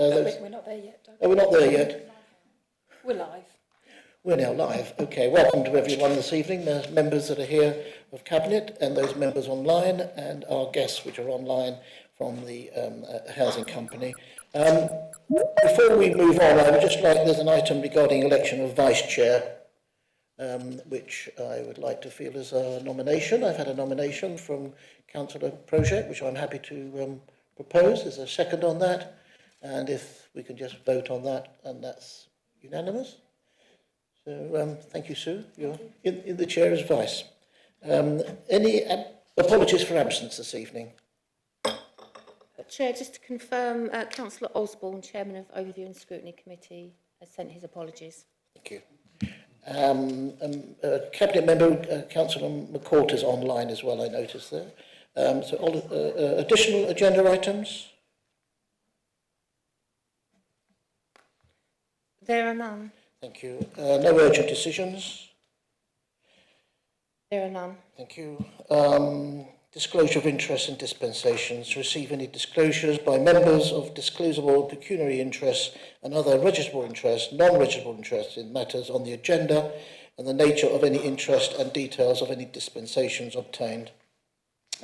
We're not there yet, Doug. Oh, we're not there yet. We're live. We're now live. Okay, welcome to everyone this evening. There's members that are here of Cabinet and those members online and our guests which are online from the housing company. Before we move on, I would just like, there's an item regarding election of Vice Chair, which I would like to feel as a nomination. I've had a nomination from Councillor Project, which I'm happy to propose. There's a second on that. And if we can just vote on that, and that's unanimous. So thank you, Sue. You're in the chair as vice. Any apologies for absence this evening? Chair, just to confirm, Councillor Osborne, Chairman of Overview and Scrutiny Committee, has sent his apologies. Thank you. Cabinet member Councillor McCourt is online as well, I noticed there. So additional agenda items? There are none. Thank you. No urgent decisions? There are none. Thank you. Disclosure of interest and dispensations. To receive any disclosures by members of disclosable pecuniary interests and other registrable interests, non-registrable interests in matters on the agenda, and the nature of any interest and details of any dispensations obtained.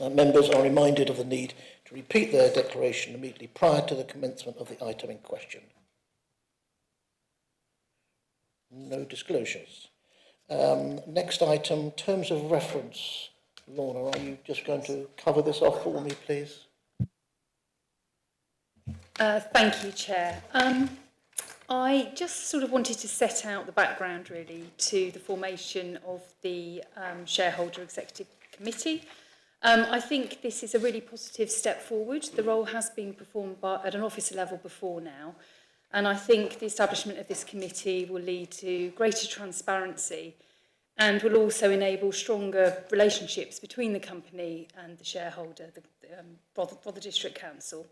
Members are reminded of the need to repeat their declaration immediately prior to the commencement of the item in question. No disclosures. Next item, terms of reference. Lorna, are you just going to cover this off for me, please? Thank you, Chair. I just sort of wanted to set out the background, really, to the formation of the Shareholder Executive Committee. I think this is a really positive step forward. The role has been performed at an officer level before now, and I think the establishment of this committee will lead to greater transparency and will also enable stronger relationships between the company and the shareholder, the District Council.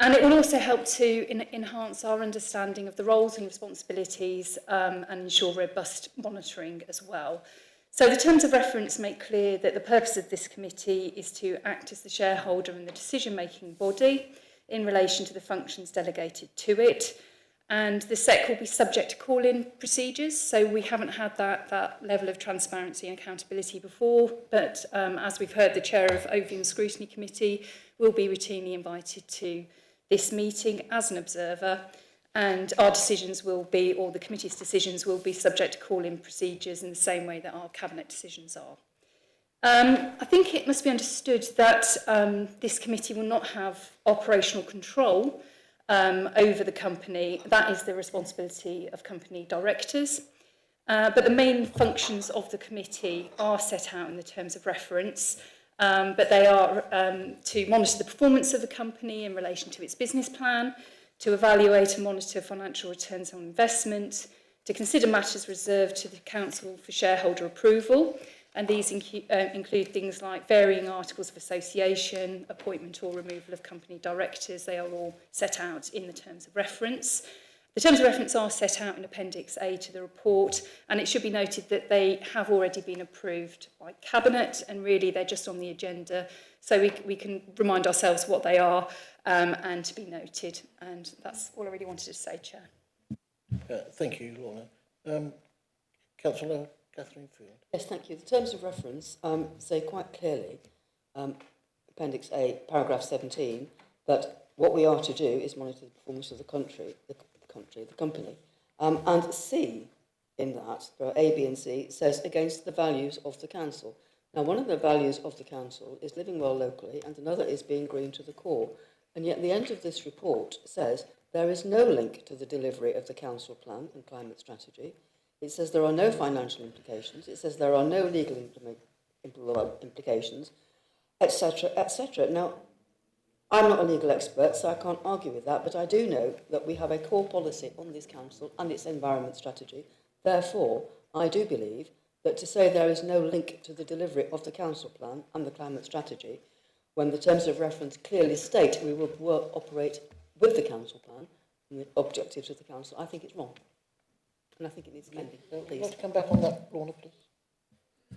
And it will also help to enhance our understanding of the roles and responsibilities and ensure robust monitoring as well. So the terms of reference make clear that the purpose of this committee is to act as the shareholder and the decision-making body in relation to the functions delegated to it. And the SEC will be subject to call-in procedures, so we haven't had that level of transparency and accountability before, but as we've heard, the Chair of Overview and Scrutiny Committee will be routinely invited to this meeting as an observer, and our decisions will be, or the committee's decisions will be subject to call-in procedures in the same way that our Cabinet decisions are. I think it must be understood that this committee will not have operational control over the company. That is the responsibility of company directors. But the main functions of the committee are set out in the terms of reference, but they are to monitor the performance of the company in relation to its business plan, to evaluate and monitor financial returns on investment, to consider matters reserved to the Council for shareholder approval, and these include things like varying articles of association, appointment or removal of company directors. They are all set out in the terms of reference. The terms of reference are set out in Appendix A to the report, and it should be noted that they have already been approved by Cabinet, and really they're just on the agenda, so we can remind ourselves what they are and to be noted. And that's all I really wanted to say, Chair. Thank you, Lorna. Councillor Catherine Field. Yes, thank you. The terms of reference say quite clearly, Appendix A, paragraph 17, that what we are to do is monitor the performance of the company. And C, in that, there are A, B and C, says against the values of the council. Now, one of the values of the council is living well locally, and another is being green to the core. And yet the end of this report says there is no link to the delivery of the council plan and climate strategy. It says there are no financial implications. It says there are no legal implications, etc., etc. Now, I'm not a legal expert, so I can't argue with that, but I do know that we have a core policy on this council and its environment strategy. Therefore, I do believe that to say there is no link to the delivery of the council plan and the climate strategy, when the terms of reference clearly state we will operate with the council plan and the objectives of the council, I think it's wrong. And I think it needs amending. Please. You want to come back on that, Lorna, please?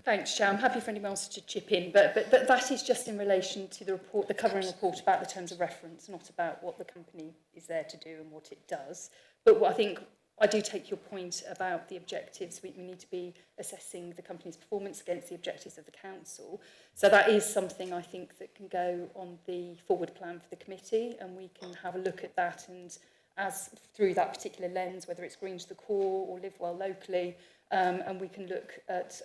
Thanks, Chair. I'm happy for anyone else to chip in, but that is just in relation to the report, the covering report about the terms of reference, not about what the company is there to do and what it does. But what I think I do take your point about the objectives. We need to be assessing the company's performance against the objectives of the council. So that is something I think that can go on the forward plan for the committee, and we can have a look at that, and as through that particular lens, whether it's green to the core or live well locally, and we can look at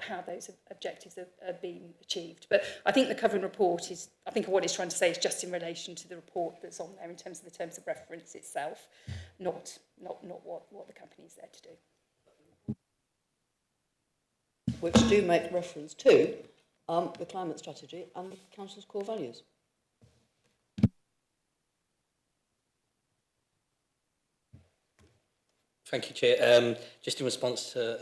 how those objectives are being achieved. But I think the covering report is, I think what it's trying to say is just in relation to the report that's on there in terms of the terms of reference itself, not what the company is there to do. Which do make reference to the climate strategy and the council's core values. Thank you, Chair. Just in response to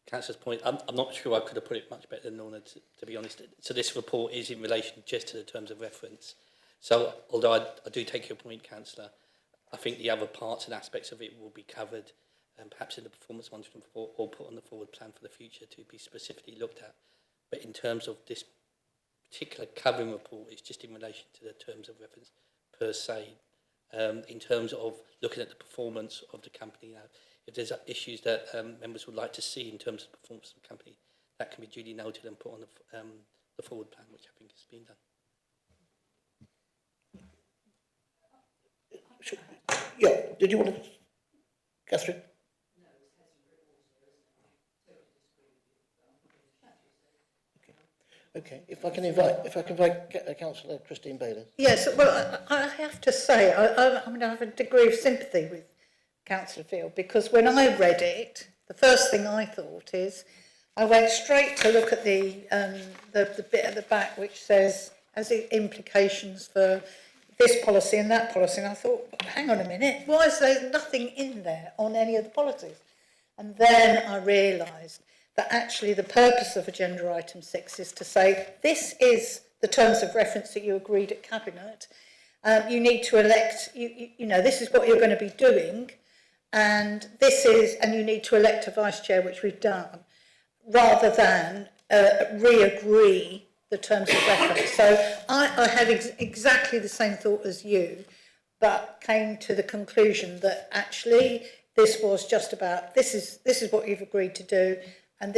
Councillor's point, I'm not sure I could have put it much better than Lorna, to be honest. So this report is in relation just to the terms of reference. So although I do take your point, Councillor, I think the other parts and aspects of it will be covered, perhaps in the performance monitoring report or put on the forward plan for the future to be specifically looked at. But in terms of this particular covering report, it's just in relation to the terms of reference per se. In terms of looking at the performance of the company now, if there's issues that members would like to see in terms of performance of the company, that can be duly noted and put on the forward plan, which I think has been done. Yeah, did you want to, Catherine? Okay, if I can invite Councillor Christine Bayliss. Yes, well, I have to say, I mean, I have a degree of sympathy with Councillor Field, because when I read it, the first thing I thought is, I went straight to look at the bit at the back which says, has it implications for this policy and that policy, and I thought, hang on a minute, why is there nothing in there on any of the policies? And then I realised that actually the purpose of agenda item 6 is to say, this is the terms of reference that you agreed at Cabinet. You need to elect, you know, this is what you're going to be doing, and you need to elect a vice chair, which we've done, rather than re-agree the terms of reference. So I had exactly the same thought as you, but came to the conclusion that actually this was just about, this is what you've agreed to do, and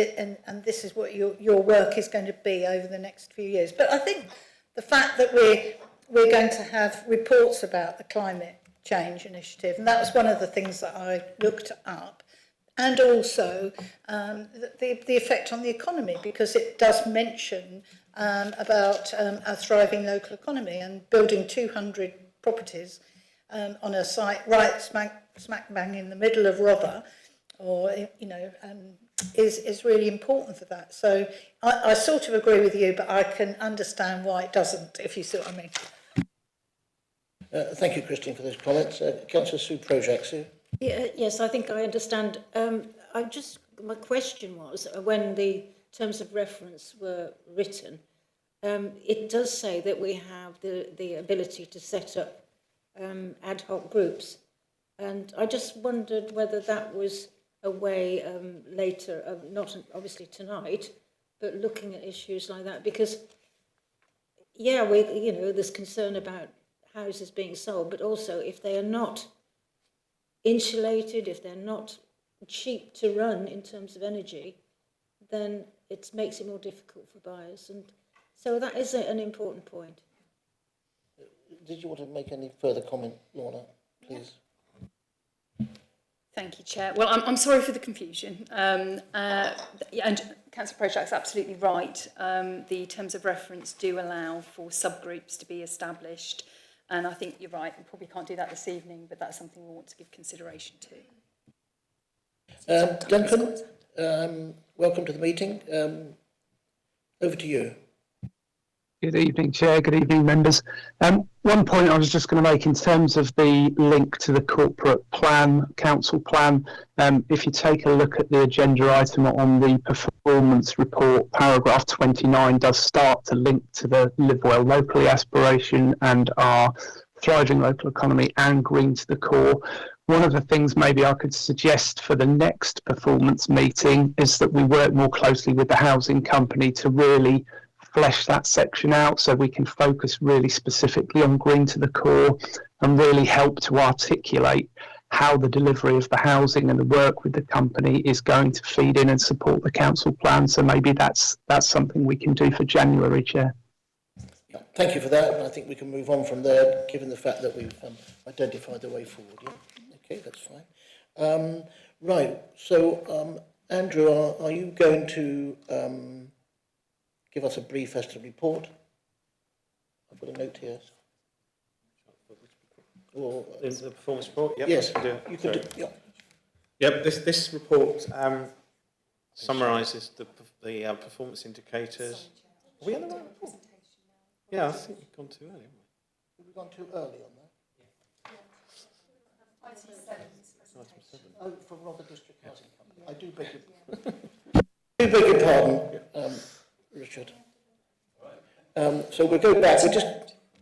this is what your work is going to be over the next few years. But I think the fact that we're going to have reports about the climate change initiative, and that was one of the things that I looked up, and also the effect on the economy, because it does mention about a thriving local economy, and building 200 properties on a site right smack bang in the middle of Rother, or is really important for that. So I sort of agree with you, but I can understand why it doesn't, if you see what I mean. Thank you, Christine, for those comments. Councillor Sue Projak, Sue. Yeah, yes, I think I understand. My question was, when the terms of reference were written, it does say that we have the ability to set up ad hoc groups. And I just wondered whether that was a way later, not obviously tonight, but looking at issues like that, because there's concern about houses being sold, but also if they are not insulated, if they're not cheap to run in terms of energy, then it makes it more difficult for buyers. And so that is an important point. Did you want to make any further comment, Lorna, please? Thank you, Chair. Well, I'm sorry for the confusion. And Councillor Projak's absolutely right. The terms of reference do allow for subgroups to be established. And I think you're right, we probably can't do that this evening, but that's something we want to give consideration to. Duncan, welcome to the meeting. Over to you. Good evening, Chair. Good evening, members. One point I was just going to make in terms of the link to the corporate plan, council plan. If you take a look at the agenda item on the performance report, paragraph 29 does start to link to the Live Well Locally aspiration and our thriving local economy and green to the core, One of the things maybe I could suggest for the next performance meeting is that we work more closely with the housing company to really flesh that section out so we can focus really specifically on green to the core and really help to articulate how the delivery of the housing and the work with the company is going to feed in and support the council plan. So maybe that's something we can do for January, Chair. Yeah, thank you for that, and I think we can move on from there, given the fact that we've identified the way forward. Yeah? Okay, that's fine. Right, so Andrew, are you going to give us a brief as to the report? I've got a note here. Or, In the performance report? Yep, yes, I can do it. you can do. Yeah. Yep, this report summarises the performance indicators. Are we on the right report? Yeah, I think we've gone too early, haven't we? Have we gone too early on that? Item 7. Oh, from Rother District Housing Company. I do beg your pardon, Richard. So we'll go back.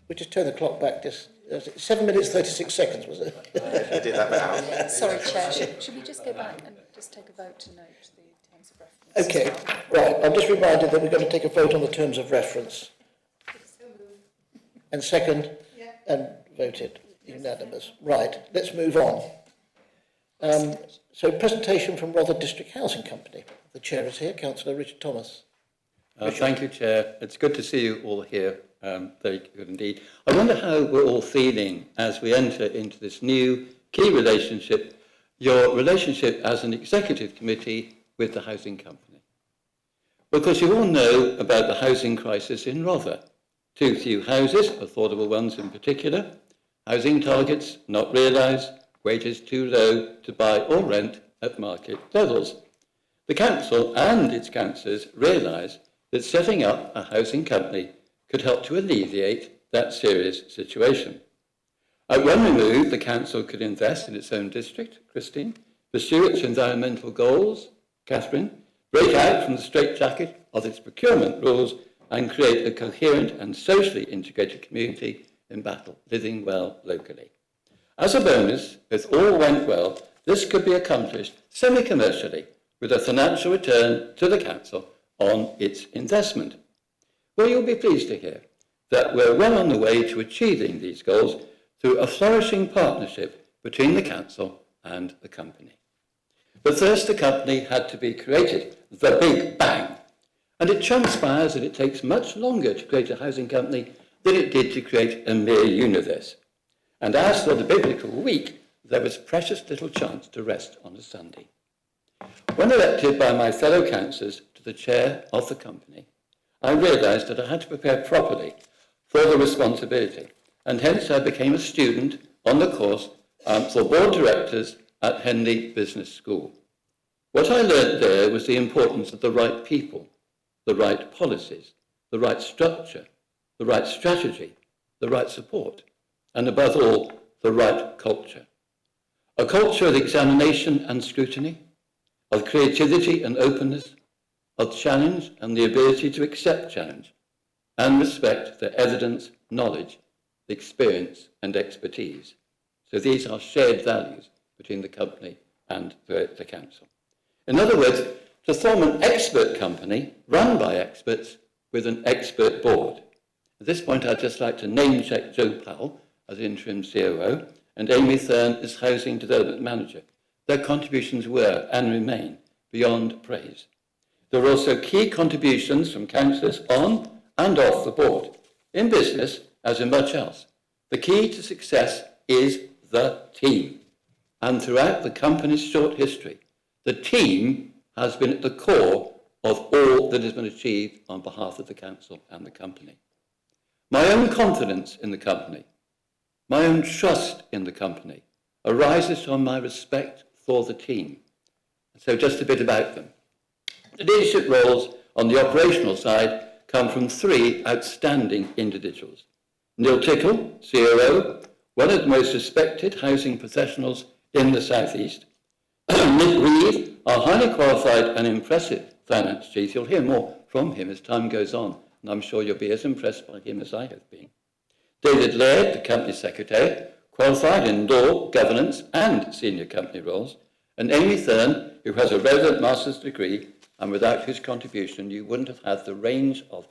We just turn the clock back. Just 7 minutes 36 seconds, was it? I did that now. Sorry, Chair. Should we just go back and just take a vote to note the terms of reference? Okay, right. I'm just reminded that we're going to take a vote on the terms of reference. And second, and voted unanimous. Right, let's move on. So presentation from Rother District Housing Company. The chair is here, Councillor Richard Thomas. Thank you, Chair. It's good to see you all here. Very good indeed. I wonder how we're all feeling as we enter into this new key relationship, your relationship as an executive committee with the housing company. Because you all know about the housing crisis in Rother. Too few houses, affordable ones in particular, housing targets not realised, wages too low to buy or rent at market levels. The council and its councillors realise that setting up a housing company could help to alleviate that serious situation. At one remove, the council could invest in its own district, Christine, pursue its environmental goals, Catherine, break out from the straitjacket of its procurement rules and create a coherent and socially integrated community in battle, living well locally. As a bonus, if all went well, this could be accomplished semi-commercially with a financial return to the council on its investment. Well, you'll be pleased to hear that we're well on the way to achieving these goals through a flourishing partnership between the council and the company. But first, the company had to be created, the Big Bang. And it transpires that it takes much longer to create a housing company than it did to create a mere universe. And as for the biblical week, there was precious little chance to rest on a Sunday. When elected by my fellow councillors to the chair of the company, I realised that I had to prepare properly for the responsibility, and hence I became a student on the course for board directors at Henley Business School. What I learnt there was the importance of the right people, the right policies, the right structure, the right strategy, the right support, and above all, the right culture. A culture of examination and scrutiny, of creativity and openness, of challenge and the ability to accept challenge, and respect for evidence, knowledge, experience, and expertise. So these are shared values between the company and the council. In other words, to form an expert company run by experts with an expert board. At this point, I'd just like to name-check Joe Powell as interim COO and Amy Thurn as Housing Development Manager. Their contributions were and remain beyond praise. There were also key contributions from councillors on and off the board. In business, as in much else, the key to success is the team. And throughout the company's short history, the team has been at the core of all that has been achieved on behalf of the council and the company. My own confidence in the company, my own trust in the company, arises from my respect for the team. So just a bit about them. The leadership roles on the operational side come from three outstanding individuals. Neil Tickle, COO, one of the most respected housing professionals in the South East. Nick Reeve, our highly qualified and impressive finance chief. You'll hear more from him as time goes on, and I'm sure you'll be as impressed by him as I have been. David Laird, the company secretary, qualified in law, governance and senior company roles, and Amy Thurn, who has a relevant master's degree, and without whose contribution you wouldn't have had the range of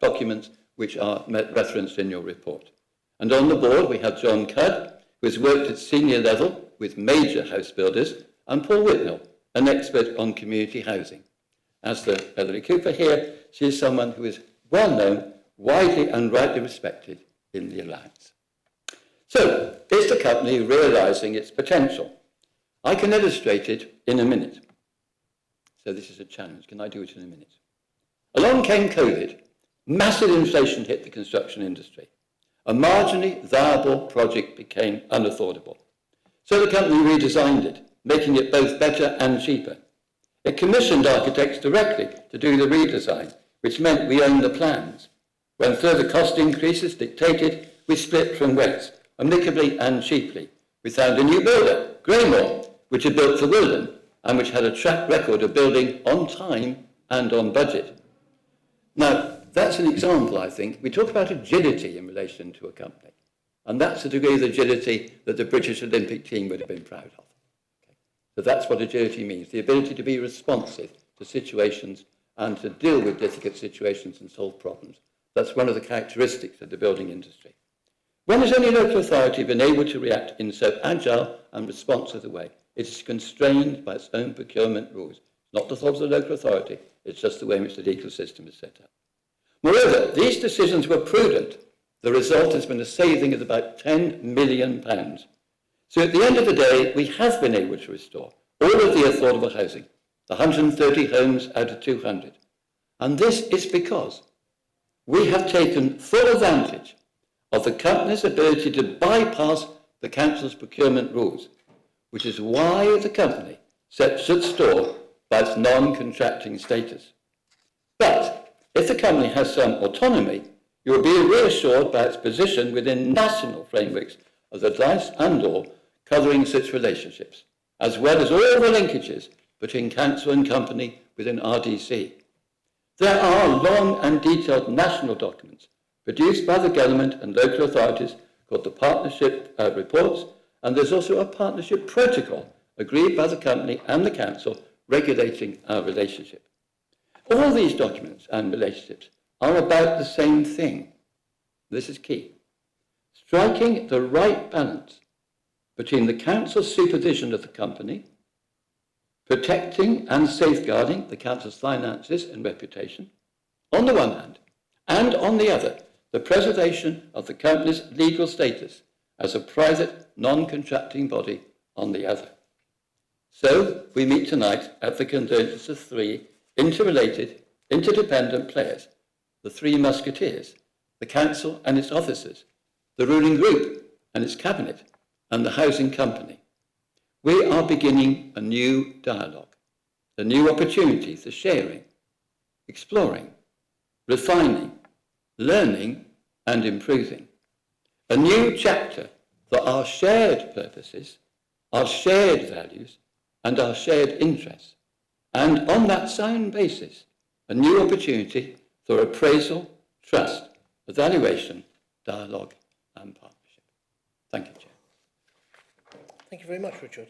documents which are referenced in your report. And on the board we have John Cudd, who has worked at senior level with major house builders, and Paul Whitnell, an expert on community housing. As for Hilary Cooper here, she is someone who is well known, widely and rightly respected in the Alliance. So, is the company realising its potential? I can illustrate it in a minute. So this is a challenge. Can I do it in a minute? Along came COVID. Massive inflation hit the construction industry. A marginally viable project became unaffordable. So the company redesigned it, making it both better and cheaper. It commissioned architects directly to do the redesign, which meant we owned the plans. When further cost increases dictated, we split from Wets, amicably and cheaply. We found a new builder, Greymore, which had built for Wilden, and which had a track record of building on time and on budget. Now, that's an example, I think. We talk about agility in relation to a company, and that's the degree of agility that the British Olympic team would have been proud of. Okay. So that's what agility means, the ability to be responsive to situations and to deal with difficult situations and solve problems. That's one of the characteristics of the building industry. When has any local authority been able to react in so agile and responsive a way? It is constrained by its own procurement rules. It's not the fault of the local authority, it's just the way in which the legal system is set up. Moreover, these decisions were prudent. The result has been a saving of about £10 million. So at the end of the day, we have been able to restore all of the affordable housing, the 130 homes out of 200. And this is because we have taken full advantage of the company's ability to bypass the council's procurement rules, which is why the company should store by its non-contracting status. But if the company has some autonomy, you will be reassured by its position within national frameworks of advice and law covering such relationships, as well as all the linkages between council and company within RDC. There are long and detailed national documents produced by the government and local authorities called the partnership reports, and there's also a partnership protocol agreed by the company and the council regulating our relationship. All these documents and relationships are about the same thing. This is key. Striking the right balance between the council's supervision of the company, protecting and safeguarding the council's finances and reputation, on the one hand, and on the other, the preservation of the company's legal status as a private, non-contracting body on the other. So, we meet tonight at the convergence of three interrelated, interdependent players, the three musketeers, the council and its officers, the ruling group and its cabinet, and the housing company. We are beginning a new dialogue, a new opportunity for sharing, exploring, refining, learning and improving. A new chapter for our shared purposes, our shared values and our shared interests. And on that sound basis, a new opportunity for appraisal, trust, evaluation, dialogue and partnership. Thank you, Chair. Thank you very much, Richard.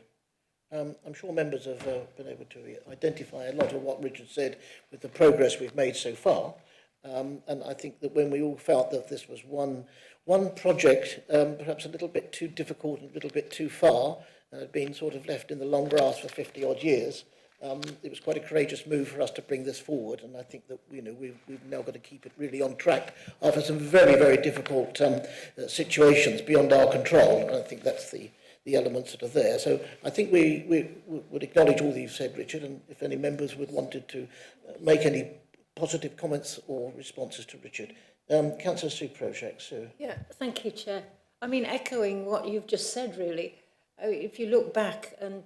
I'm sure members have been able to identify a lot of what Richard said with the progress we've made so far. And I think that when we all felt that this was one project, perhaps a little bit too difficult and a little bit too far, and had been sort of left in the long grass for 50 odd years, it was quite a courageous move for us to bring this forward. And I think that we've now got to keep it really on track after some very, very difficult situations beyond our control. And I think that's the elements that are there. So I think we would acknowledge all that you've said, Richard, and if any members would wanted to make any positive comments or responses to Richard. Councillor Sue Project, Sue. Yeah, thank you, Chair. I mean, echoing what you've just said, really, if you look back and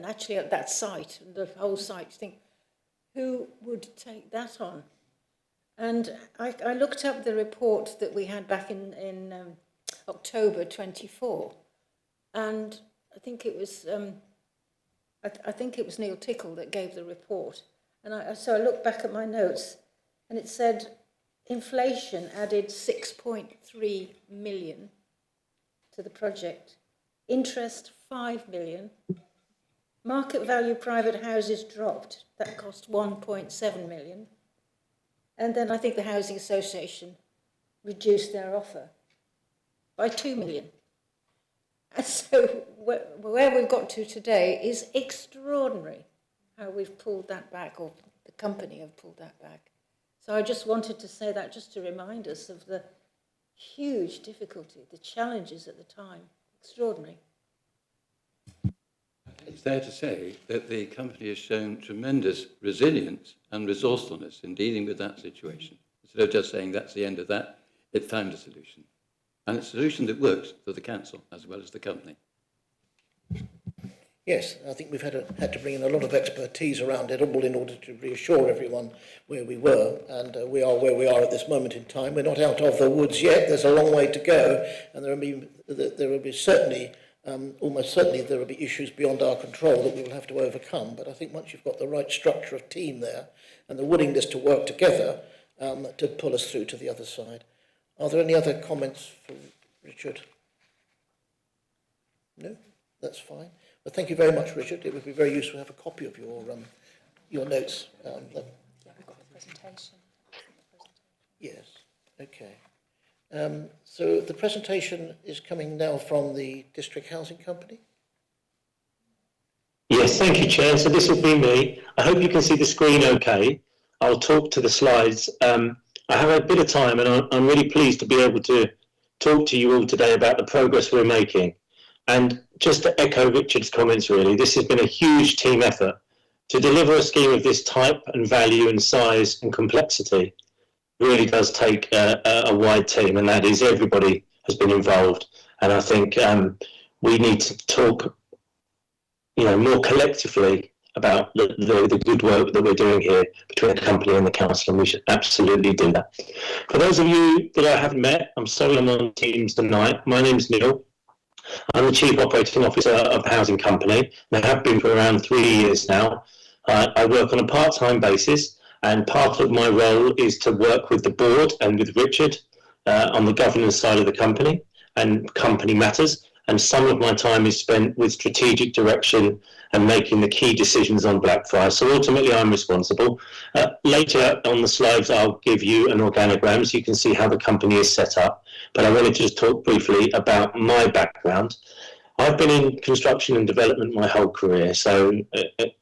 actually at that site, the whole site, you think, who would take that on? And I looked up the report that we had back in October 24, and I think it was Neil Tickle that gave the report. And so I looked back at my notes, and it said inflation added 6.3 million to the project. Interest, 5 million. Market value private houses dropped. That cost 1.7 million. And then I think the Housing Association reduced their offer by 2 million. And so where we've got to today is extraordinary, how we've pulled that back, or the company have pulled that back. So I just wanted to say that just to remind us of the huge difficulty, the challenges at the time. Extraordinary. It's fair to say that the company has shown tremendous resilience and resourcefulness in dealing with that situation. Instead of just saying that's the end of that, it found a solution. And it's a solution that works for the council as well as the company. Yes, I think we've had to bring in a lot of expertise around it, all in order to reassure everyone where we were, and we are where we are at this moment in time. We're not out of the woods yet. There's a long way to go, and there will be certainly, almost certainly, there will be issues beyond our control that we will have to overcome. But I think once you've got the right structure of team there and the willingness to work together to pull us through to the other side. Are there any other comments for Richard? No, that's fine. Well, thank you very much, Richard. It would be very useful to have a copy of your notes. Yeah, we've got the presentation. Yes, okay. So the presentation is coming now from the District Housing Company. Yes, thank you, Chair. So this will be me. I hope you can see the screen okay. I'll talk to the slides. I have a bit of time, and I'm really pleased to be able to talk to you all today about the progress we're making. And just to echo Richard's comments, really, this has been a huge team effort. To deliver a scheme of this type and value and size and complexity really does take a wide team, and that is everybody has been involved. And I think we need to talk, more collectively about the good work that we're doing here between the company and the council, and we should absolutely do that. For those of you that I haven't met, I'm sorry I'm on Teams tonight. My name's Neil. I'm the Chief Operating Officer of the Housing Company, and I have been for around 3 years now. I work on a part-time basis, and part of my role is to work with the board and with Richard on the governance side of the company and company matters, and some of my time is spent with strategic direction and making the key decisions on Blackfriars. So ultimately I'm responsible. Later on the slides I'll give you an organogram so you can see how the company is set up, but I wanted to just talk briefly about my background. I've been in construction and development my whole career, so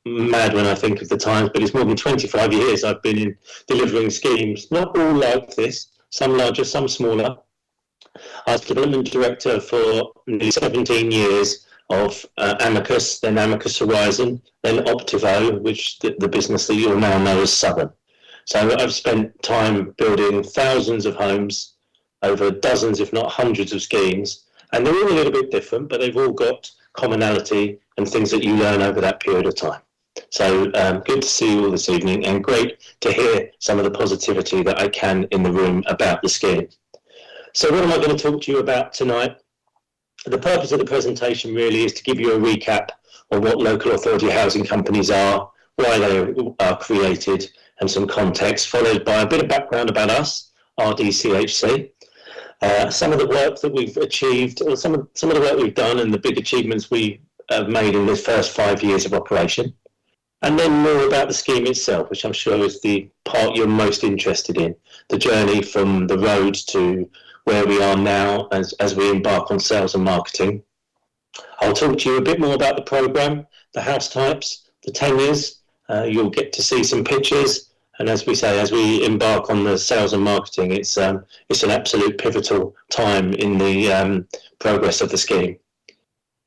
mad when I think of the times, but it's more than 25 years I've been in delivering schemes, not all like this, some larger, some smaller. I was development director for nearly 17 years of Amicus, then Amicus Horizon, then Optivo, which the business that you all now know as Southern. So I've spent time building thousands of homes over dozens, if not hundreds of schemes, and they're all a little bit different, but they've all got commonality and things that you learn over that period of time. So good to see you all this evening, and great to hear some of the positivity that I can in the room about the scheme. So what am I going to talk to you about tonight? The purpose of the presentation really is to give you a recap on what local authority housing companies are, why they are created, and some context, followed by a bit of background about us, RDCHC, some of the work that we've achieved, or some of the work we've done and the big achievements we have made in the first 5 years of operation, and then more about the scheme itself, which I'm sure is the part you're most interested in, the journey from the road to where we are now as we embark on sales and marketing. I'll talk to you a bit more about the programme, the house types, the tenures. You'll get to see some pictures. And as we say, as we embark on the sales and marketing, it's an absolute pivotal time in the progress of the scheme.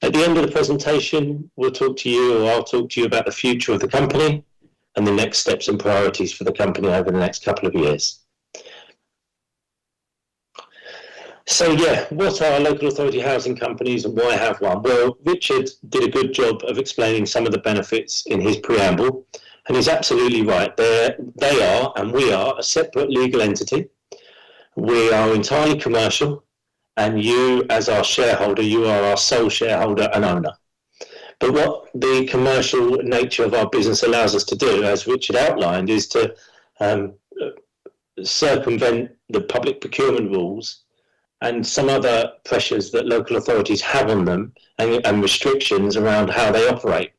At the end of the presentation, we'll talk to you, or I'll talk to you about the future of the company and the next steps and priorities for the company over the next couple of years. So yeah, what are local authority housing companies and why have one? Well, Richard did a good job of explaining some of the benefits in his preamble, and he's absolutely right. They are, and we are, a separate legal entity. We are entirely commercial, and you, as our shareholder, you are our sole shareholder and owner. But what the commercial nature of our business allows us to do, as Richard outlined, is to circumvent the public procurement rules and some other pressures that local authorities have on them and restrictions around how they operate.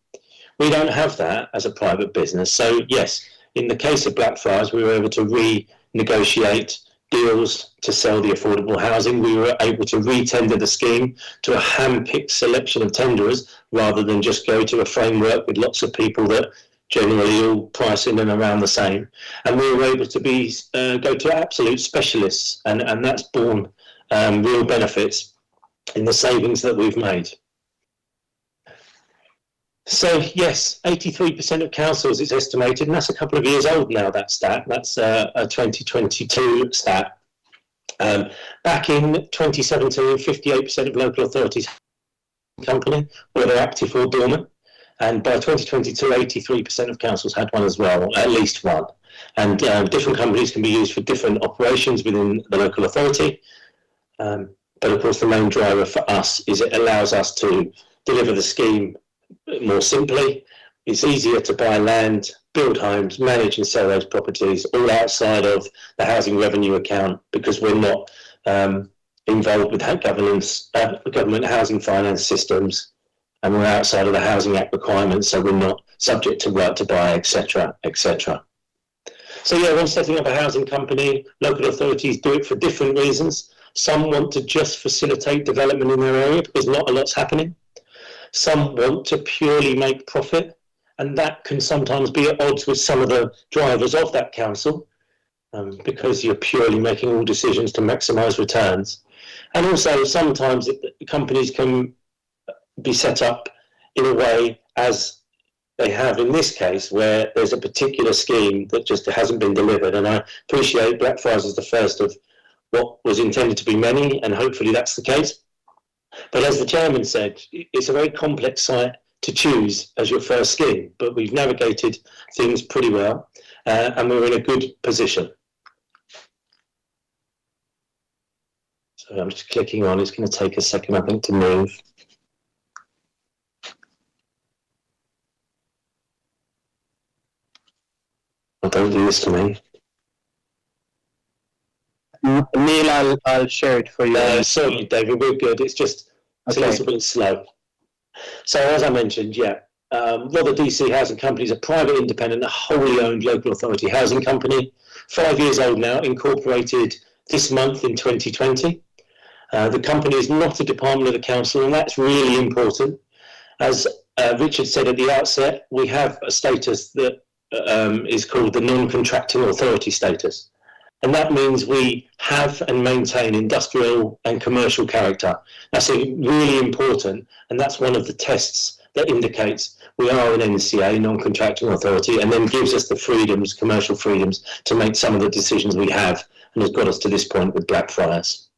We don't have that as a private business. So yes, in the case of Blackfriars, we were able to renegotiate deals to sell the affordable housing. We were able to re-tender the scheme to a hand-picked selection of tenderers rather than just go to a framework with lots of people that generally all price in and around the same. And we were able to go to absolute specialists, and that's borne real benefits in the savings that we've made. So yes, 83% of councils, it's estimated, and that's a couple of years old now, that stat. That's a 2022 stat. Back in 2017, 58% of local authorities company, whether active or dormant. And by 2022, 83% of councils had one as well, at least one. And different companies can be used for different operations within the local authority. But of course, the main driver for us is it allows us to deliver the scheme more simply. It's easier to buy land, build homes, manage and sell those properties all outside of the housing revenue account, because we're not involved with government housing finance systems, and we're outside of the Housing Act requirements, so we're not subject to right to buy, etc., etc. So yeah, when setting up a housing company, local authorities do it for different reasons. Some want to just facilitate development in their area because not a lot's happening. Some want to purely make profit, and that can sometimes be at odds with some of the drivers of that council, because you're purely making all decisions to maximise returns. And also sometimes companies can be set up in a way, as they have in this case, where there's a particular scheme that just hasn't been delivered. And I appreciate Blackfriars is the first of what was intended to be many, and hopefully that's the case. But as the chairman said, it's a very complex site to choose as your first scheme, but we've navigated things pretty well, and we're in a good position. So I'm just clicking on, it's going to take a second, I think, to move. Oh, don't do this to me. Neil, I'll share it for you. Sorry, David, we're good. It's just a little bit slow. So as I mentioned, yeah, Rother DC Housing Company is a private, independent, wholly owned local authority housing company, 5 years old now, incorporated this month in 2020. The company is not a department of the council, and that's really important. As Richard said at the outset, we have a status that is called the non-contracting authority status. And that means we have and maintain industrial and commercial character. That's really important, and that's one of the tests that indicates we are an NCA, non-contracting authority, and then gives us the freedoms, commercial freedoms, to make some of the decisions we have, and has got us to this point with Blackfriars.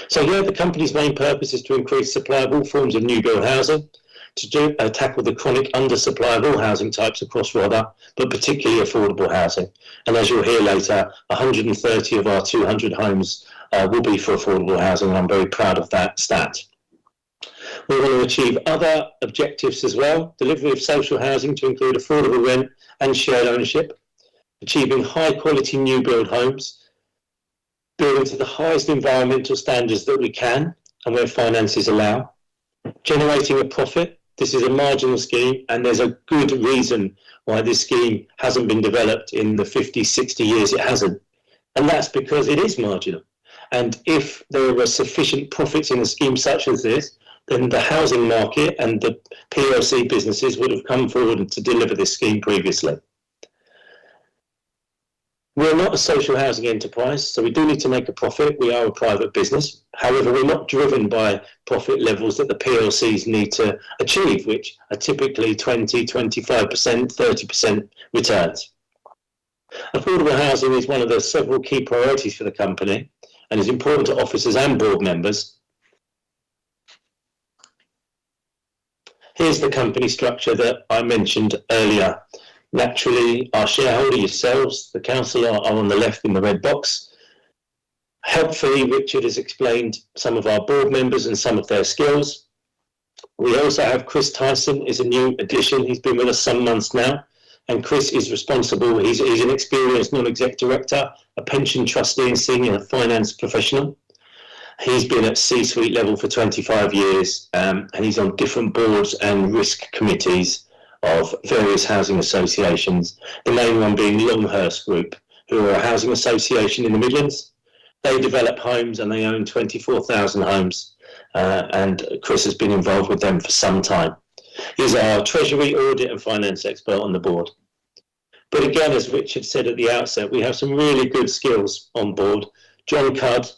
So yeah, the company's main purpose is to increase supply of all forms of new build housing, to tackle the chronic undersupply of all housing types across Rother, but particularly affordable housing. And as you'll hear later, 130 of our 200 homes will be for affordable housing, and I'm very proud of that stat. We want to achieve other objectives as well: delivery of social housing to include affordable rent and shared ownership, achieving high quality new build homes, building to the highest environmental standards that we can and where finances allow, generating a profit. This is a marginal scheme, and there's a good reason why this scheme hasn't been developed in the 50, 60 years it hasn't. And that's because it is marginal. And if there were sufficient profits in a scheme such as this, then the housing market and the PLC businesses would have come forward to deliver this scheme previously. We're not a social housing enterprise, so we do need to make a profit. We are a private business. However, we're not driven by profit levels that the PLCs need to achieve, which are typically 20, 25%, 30% returns. Affordable housing is one of the several key priorities for the company and is important to officers and board members. Here's the company structure that I mentioned earlier. Naturally, our shareholder, yourselves, the council, are on the left in the red box. Helpfully, Richard has explained some of our board members and some of their skills. We also have Chris Tyson, is a new addition. He's been with us some months now, and Chris is responsible. He's an experienced non-exec director, a pension trustee and senior finance professional. He's been at C-suite level for 25 years, and he's on different boards and risk committees of various housing associations, the main one being Longhurst Group, who are a housing association in the Midlands. They develop homes and they own 24,000 homes, and Chris has been involved with them for some time. He's our Treasury, Audit and Finance expert on the board. But again, as Richard said at the outset, we have some really good skills on board. John Cudd,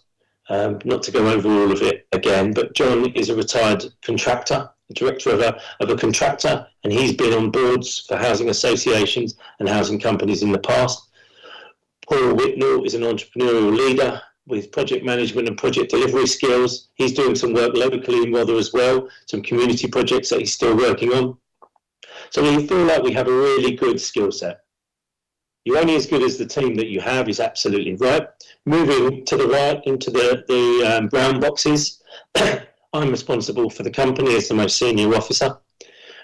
not to go over all of it again, but John is a retired contractor, a director of a contractor, and he's been on boards for housing associations and housing companies in the past. Paul Whitnell is an entrepreneurial leader with project management and project delivery skills. He's doing some work locally in Rother as well, some community projects that he's still working on. So we feel like we have a really good skill set. You're only as good as the team that you have is absolutely right. Moving to the right into the brown boxes, I'm responsible for the company as the most senior officer.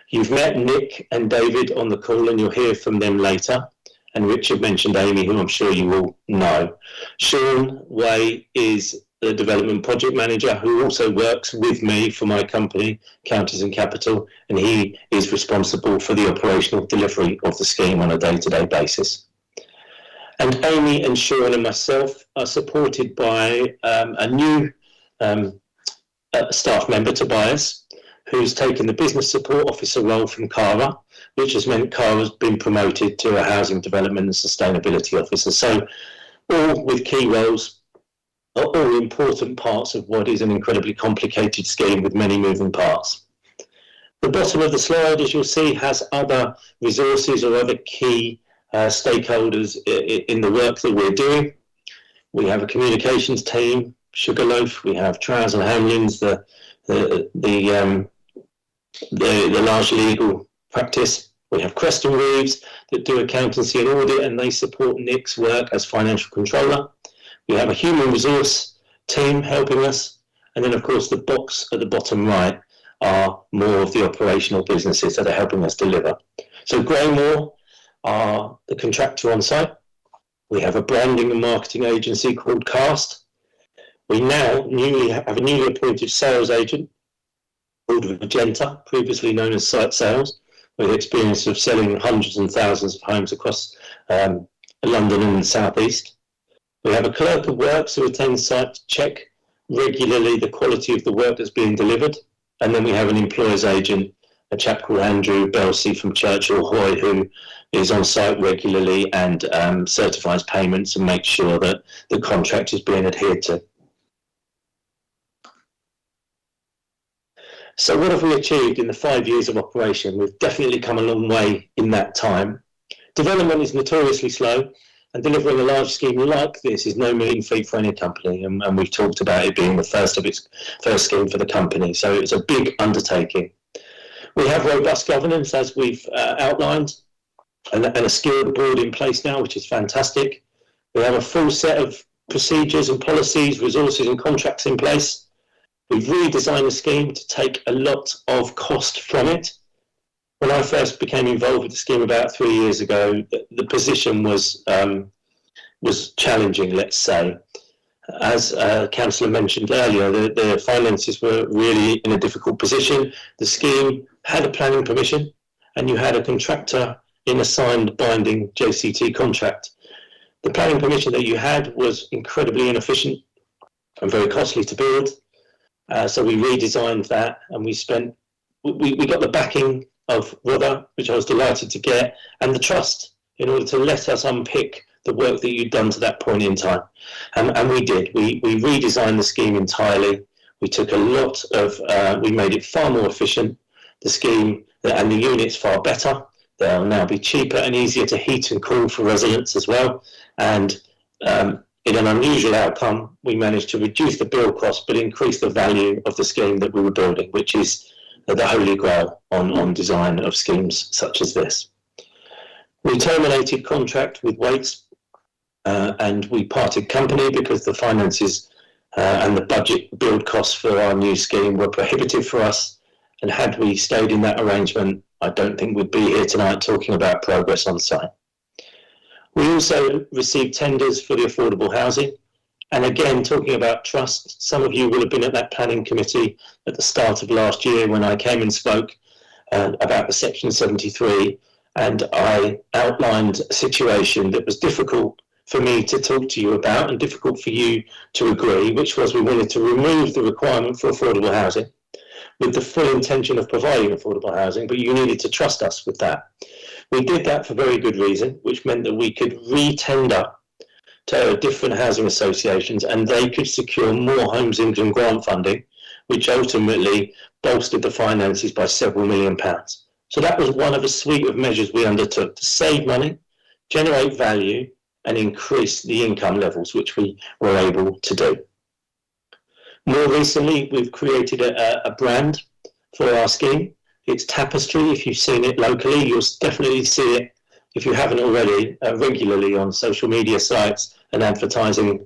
You've met Nick and David on the call and you'll hear from them later. And Richard mentioned Amy, who I'm sure you all know. Sean Way is the development project manager who also works with me for my company, Counters and Capital, and he is responsible for the operational delivery of the scheme on a day-to-day basis. And Amy and Sean and myself are supported by a new staff member, Tobias, who's taken the business support officer role from Cara, which has meant Cara's been promoted to a housing development and sustainability officer. So all with key roles, are all important parts of what is an incredibly complicated scheme with many moving parts. The bottom of the slide, as you'll see, has other resources or other key stakeholders in the work that we're doing. We have a communications team, Sugarloaf, we have Trowers and Hamlins, the large legal practice. We have Creston Reeves that do accountancy and audit, and they support Nick's work as financial controller. We have a human resource team helping us, and then of course the box at the bottom right are more of the operational businesses that are helping us deliver. So Greymore are the contractor on site. We have a branding and marketing agency called Cast. We now have a newly appointed sales agent called Magenta, previously known as Site Sales, with experience of selling hundreds and thousands of homes across London and the South East. We have a clerk of works who attends site to check regularly the quality of the work that's being delivered. And then we have an employer's agent, a chap called Andrew Belsey from Churchill Hoy, who is on site regularly and certifies payments and makes sure that the contract is being adhered to. So what have we achieved in the 5 years of operation? We've definitely come a long way in that time. Development is notoriously slow, and delivering a large scheme like this is no mean feat for any company, and we've talked about it being the first scheme for the company, so it's a big undertaking. We have robust governance, as we've outlined, and a skilled board in place now, which is fantastic. We have a full set of procedures and policies, resources and contracts in place. We've redesigned the scheme to take a lot of cost from it. When I first became involved with the scheme about 3 years ago, the position was challenging, let's say. As Councillor mentioned earlier, the finances were really in a difficult position. The scheme had a planning permission, and you had a contractor in a signed binding JCT contract. The planning permission that you had was incredibly inefficient and very costly to build. So we redesigned that, and we got the backing of Rother, which I was delighted to get, and the trust in order to let us unpick the work that you'd done to that point in time. And we did. We redesigned the scheme entirely. We took a lot of, we made it far more efficient, the scheme, and the units far better. They'll now be cheaper and easier to heat and cool for residents as well. And in an unusual outcome, we managed to reduce the build cost, but increase the value of the scheme that we were building, which is the holy grail on design of schemes such as this. We terminated contract with Waits, and we parted company because the finances and the budget build costs for our new scheme were prohibitive for us. And had we stayed in that arrangement, I don't think we'd be here tonight talking about progress on site. We also received tenders for the affordable housing, And again, talking about trust, some of you will have been at that planning committee at the start of last year when I came and spoke about the Section 73, and I outlined a situation that was difficult for me to talk to you about and difficult for you to agree, which was we wanted to remove the requirement for affordable housing with the full intention of providing affordable housing, but you needed to trust us with that. We did that for very good reason, which meant that we could re-tender to different housing associations and they could secure more Homes England grant funding, which ultimately bolstered the finances by several £1 million. So that was one of a suite of measures we undertook to save money, generate value, and increase the income levels, which we were able to do. More recently, we've created a brand for our scheme. It's Tapestry. If you've seen it locally, you'll definitely see it, if you haven't already, regularly on social media sites and advertising,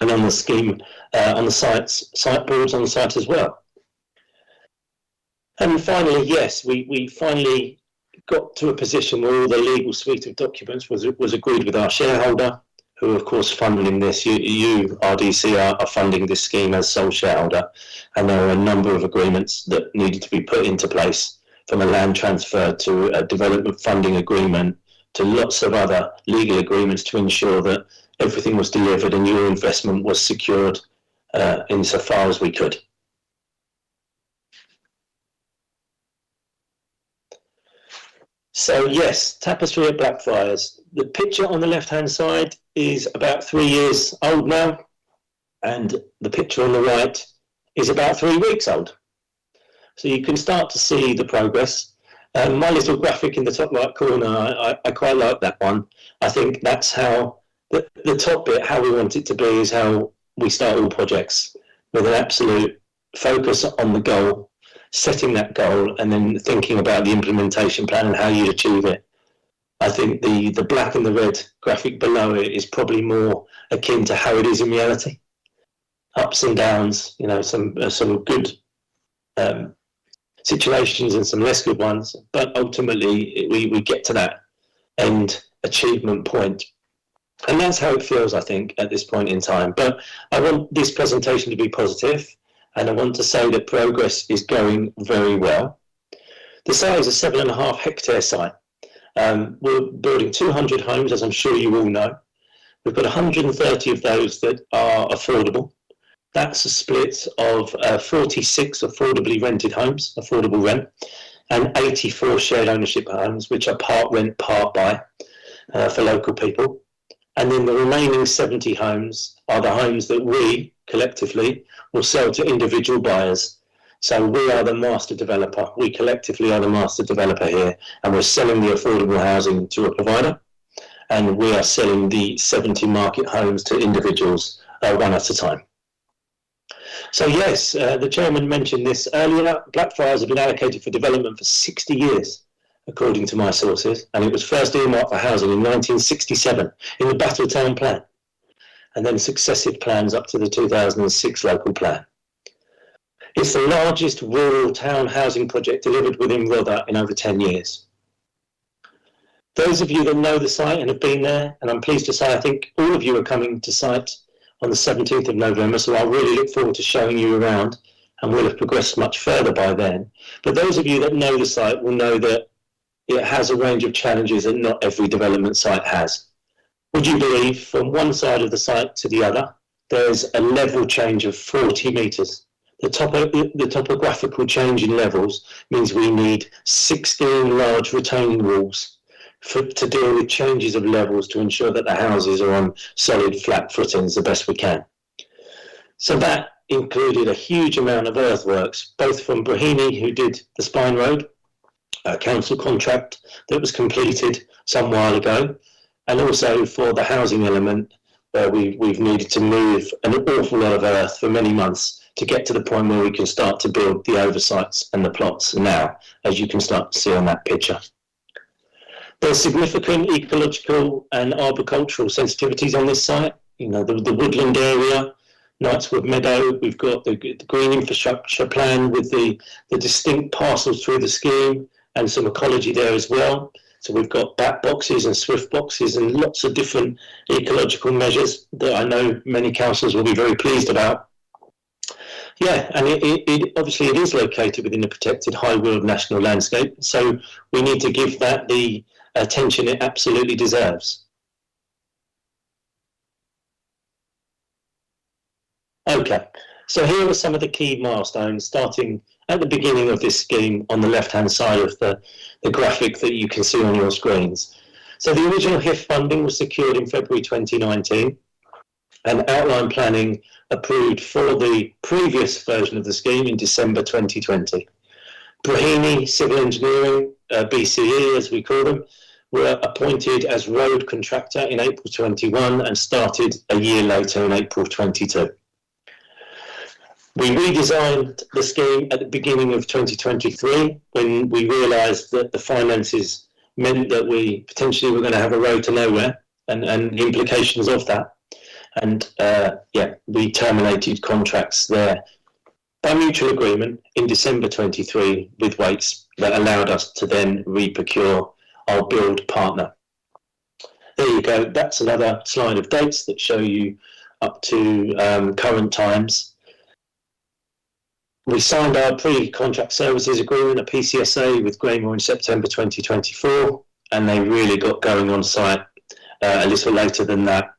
and on the scheme, on the site boards on the site as well. And finally, yes, we finally got to a position where all the legal suite of documents was agreed with our shareholder, who of course funding this. You RDC are funding this scheme as sole shareholder, and there are a number of agreements that needed to be put into place, from a land transfer to a development funding agreement to lots of other legal agreements to ensure that everything was delivered and your investment was secured insofar as we could. So yes, Tapestry at Blackfriars. The picture on the left-hand side is about 3 years old now, and the picture on the right is about 3 weeks old. So you can start to see the progress. My little graphic in the top right corner, I quite like that one. I think that's how, the top bit, how we want it to be, is how we start all projects, with an absolute focus on the goal, setting that goal, and then thinking about the implementation plan and how you'd achieve it. I think the black and the red graphic below it is probably more akin to how it is in reality. Ups and downs, you know, some good situations and some less good ones, but ultimately we get to that end achievement point. And that's how it feels, I think, at this point in time. But I want this presentation to be positive, and I want to say that progress is going very well. The site is a 7.5 hectare site. We're building 200 homes, as I'm sure you all know. We've got 130 of those that are affordable. That's a split of 46 affordably rented homes, affordable rent, and 84 shared ownership homes, which are part rent, part buy for local people. And then the remaining 70 homes are the homes that we collectively will sell to individual buyers. So we are the master developer. We collectively are the master developer here, and we're selling the affordable housing to a provider, and we are selling the 70 market homes to individuals one at a time. So yes, the chairman mentioned this earlier. Blackfriars have been allocated for development for 60 years, according to my sources, and it was first earmarked for housing in 1967 in the Battletown Plan, and then successive plans up to the 2006 local plan. It's the largest rural town housing project delivered within Rother in over 10 years. Those of you that know the site and have been there, and I'm pleased to say I think all of you are coming to site on the 17th of November, so I really look forward to showing you around, and we'll have progressed much further by then. But those of you that know the site will know that it has a range of challenges that not every development site has. Would you believe, from one side of the site to the other, there's a level change of 40 metres. The topographical change in levels means we need 16 large retaining walls to deal with changes of levels to ensure that the houses are on solid flat footings the best we can. So that included a huge amount of earthworks, both from Brahini, who did the Spine Road, a council contract that was completed some while ago, and also for the housing element, where we've needed to move an awful lot of earth for many months to get to the point where we can start to build the oversights and the plots now, as you can start to see on that picture. There's significant ecological and arboricultural sensitivities on this site. You know, the woodland area, Knightswood Meadow, we've got the green infrastructure plan with the distinct parcels through the scheme and some ecology there as well. So we've got bat boxes and swift boxes and lots of different ecological measures that I know many councils will be very pleased about. Yeah, and it obviously it is located within the protected High Weald National Landscape, so we need to give that the attention it absolutely deserves. Okay, so here are some of the key milestones starting at the beginning of this scheme on the left-hand side of the graphic that you can see on your screens. So the original HIF funding was secured in February 2019 and outline planning approved for the previous version of the scheme in December 2020. Brahimi Civil Engineering, BCE as we call them, were appointed as road contractor in April 21 and started a year later in April 22. We redesigned the scheme at the beginning of 2023 when we realised that the finances meant that we potentially were going to have a road to nowhere and the implications of that. And we terminated contracts there by mutual agreement in December 23 with Waits that allowed us to then re-procure our build partner. There you go. That's another slide of dates that show you up to current times. We signed our pre-contract services agreement, a PCSA, with Graymore in September 2024, and they really got going on site a little later than that.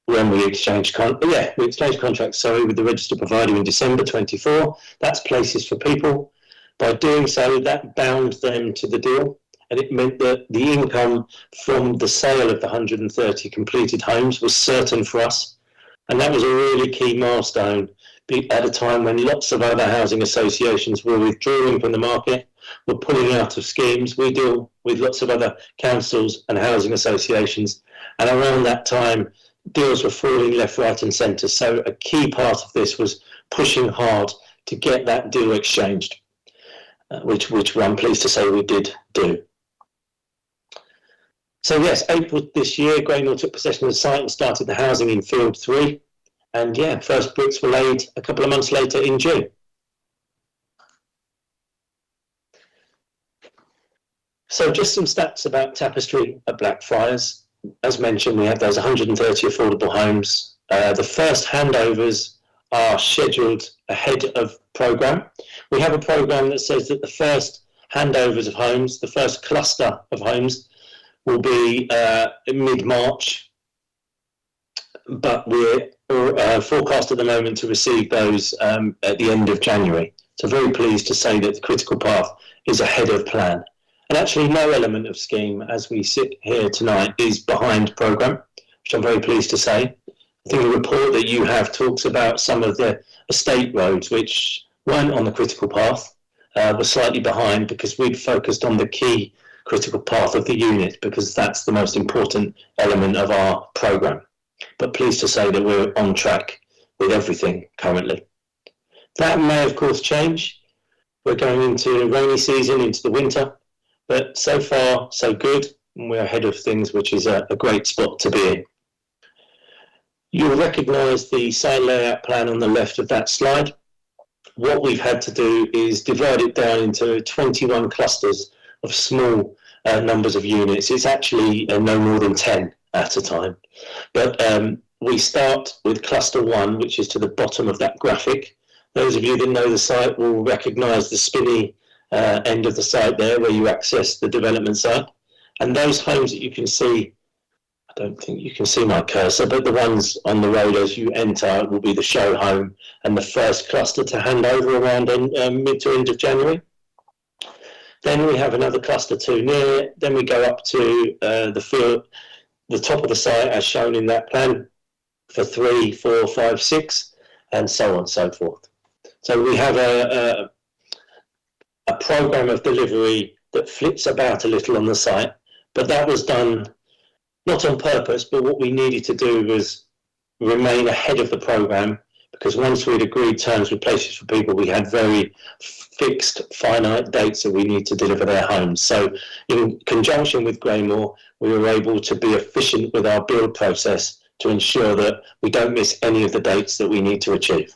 When we exchanged contracts with the registered provider in December 24. That's Places for People. By doing so, that bound them to the deal, and it meant that the income from the sale of the 130 completed homes was certain for us, and that was a really key milestone at a time when lots of other housing associations were withdrawing from the market, were pulling out of schemes. We deal with lots of other councils and housing associations, and around that time, deals were falling left, right and centre. So a key part of this was pushing hard to get that deal exchanged, which I'm pleased to say we did do. So yes, April this year, Graymore took possession of the site and started the housing in Field 3. And yeah, first bricks were laid a couple of months later in June. So just some stats about Tapestry at Blackfriars. As mentioned, we have those 130 affordable homes. The first handovers are scheduled ahead of programme. We have a programme that says that the first handovers of homes, the first cluster of homes, will be in mid-March, but we're forecast at the moment to receive those at the end of January. So very pleased to say that the critical path is ahead of plan. And actually no element of scheme as we sit here tonight is behind programme, which I'm very pleased to say. I think the report that you have talks about some of the estate roads which weren't on the critical path, were slightly behind because we'd focused on the key critical path of the unit because that's the most important element of our programme. But pleased to say that we're on track with everything currently. That may of course change. We're going into rainy season, into the winter. But so far, so good, and we're ahead of things, which is a great spot to be in. You'll recognise the site layout plan on the left of that slide. What we've had to do is divide it down into 21 clusters of small numbers of units. It's actually no more than 10 at a time. But we start with cluster 1, which is to the bottom of that graphic. Those of you that know the site will recognise the spinny end of the site there where you access the development site, and those homes that you can see, I don't think you can see my cursor, but the ones on the road as you enter will be the show home and the first cluster to hand over around mid to end of January. Then we have another cluster 2 near, then we go up to the top of the site as shown in that plan for 3, 4, 5, 6 and so on and so forth. So we have a programme of delivery that flips about a little on the site, but that was done not on purpose, but what we needed to do was remain ahead of the programme, because once we'd agreed terms with Places for People, we had very fixed, finite dates that we need to deliver their homes. So in conjunction with Graymore, we were able to be efficient with our build process to ensure that we don't miss any of the dates that we need to achieve.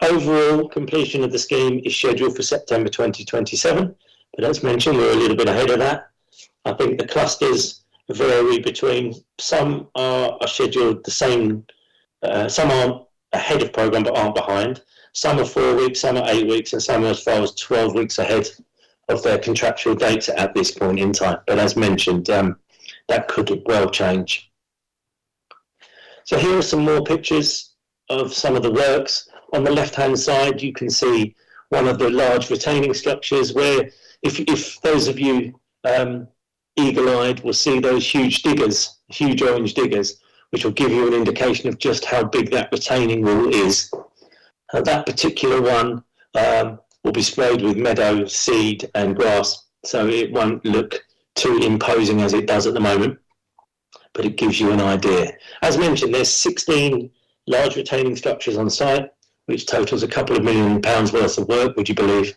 Overall, completion of the scheme is scheduled for September 2027, But as mentioned, we're a little bit ahead of that. I think the clusters vary between, some are scheduled the same, some aren't ahead of programme but aren't behind. Some are 4 weeks, some are 8 weeks, and some are as far as 12 weeks ahead of their contractual dates at this point in time. But as mentioned, that could well change. So here are some more pictures of some of the works. On the left-hand side, you can see one of the large retaining structures where, if those of you eagle-eyed will see those huge diggers, huge orange diggers, which will give you an indication of just how big that retaining wall is. That particular one will be sprayed with meadow, seed and grass, so it won't look too imposing as it does at the moment, but it gives you an idea. As mentioned, there's 16 large retaining structures on site, which totals a couple of £1 million worth of work, would you believe?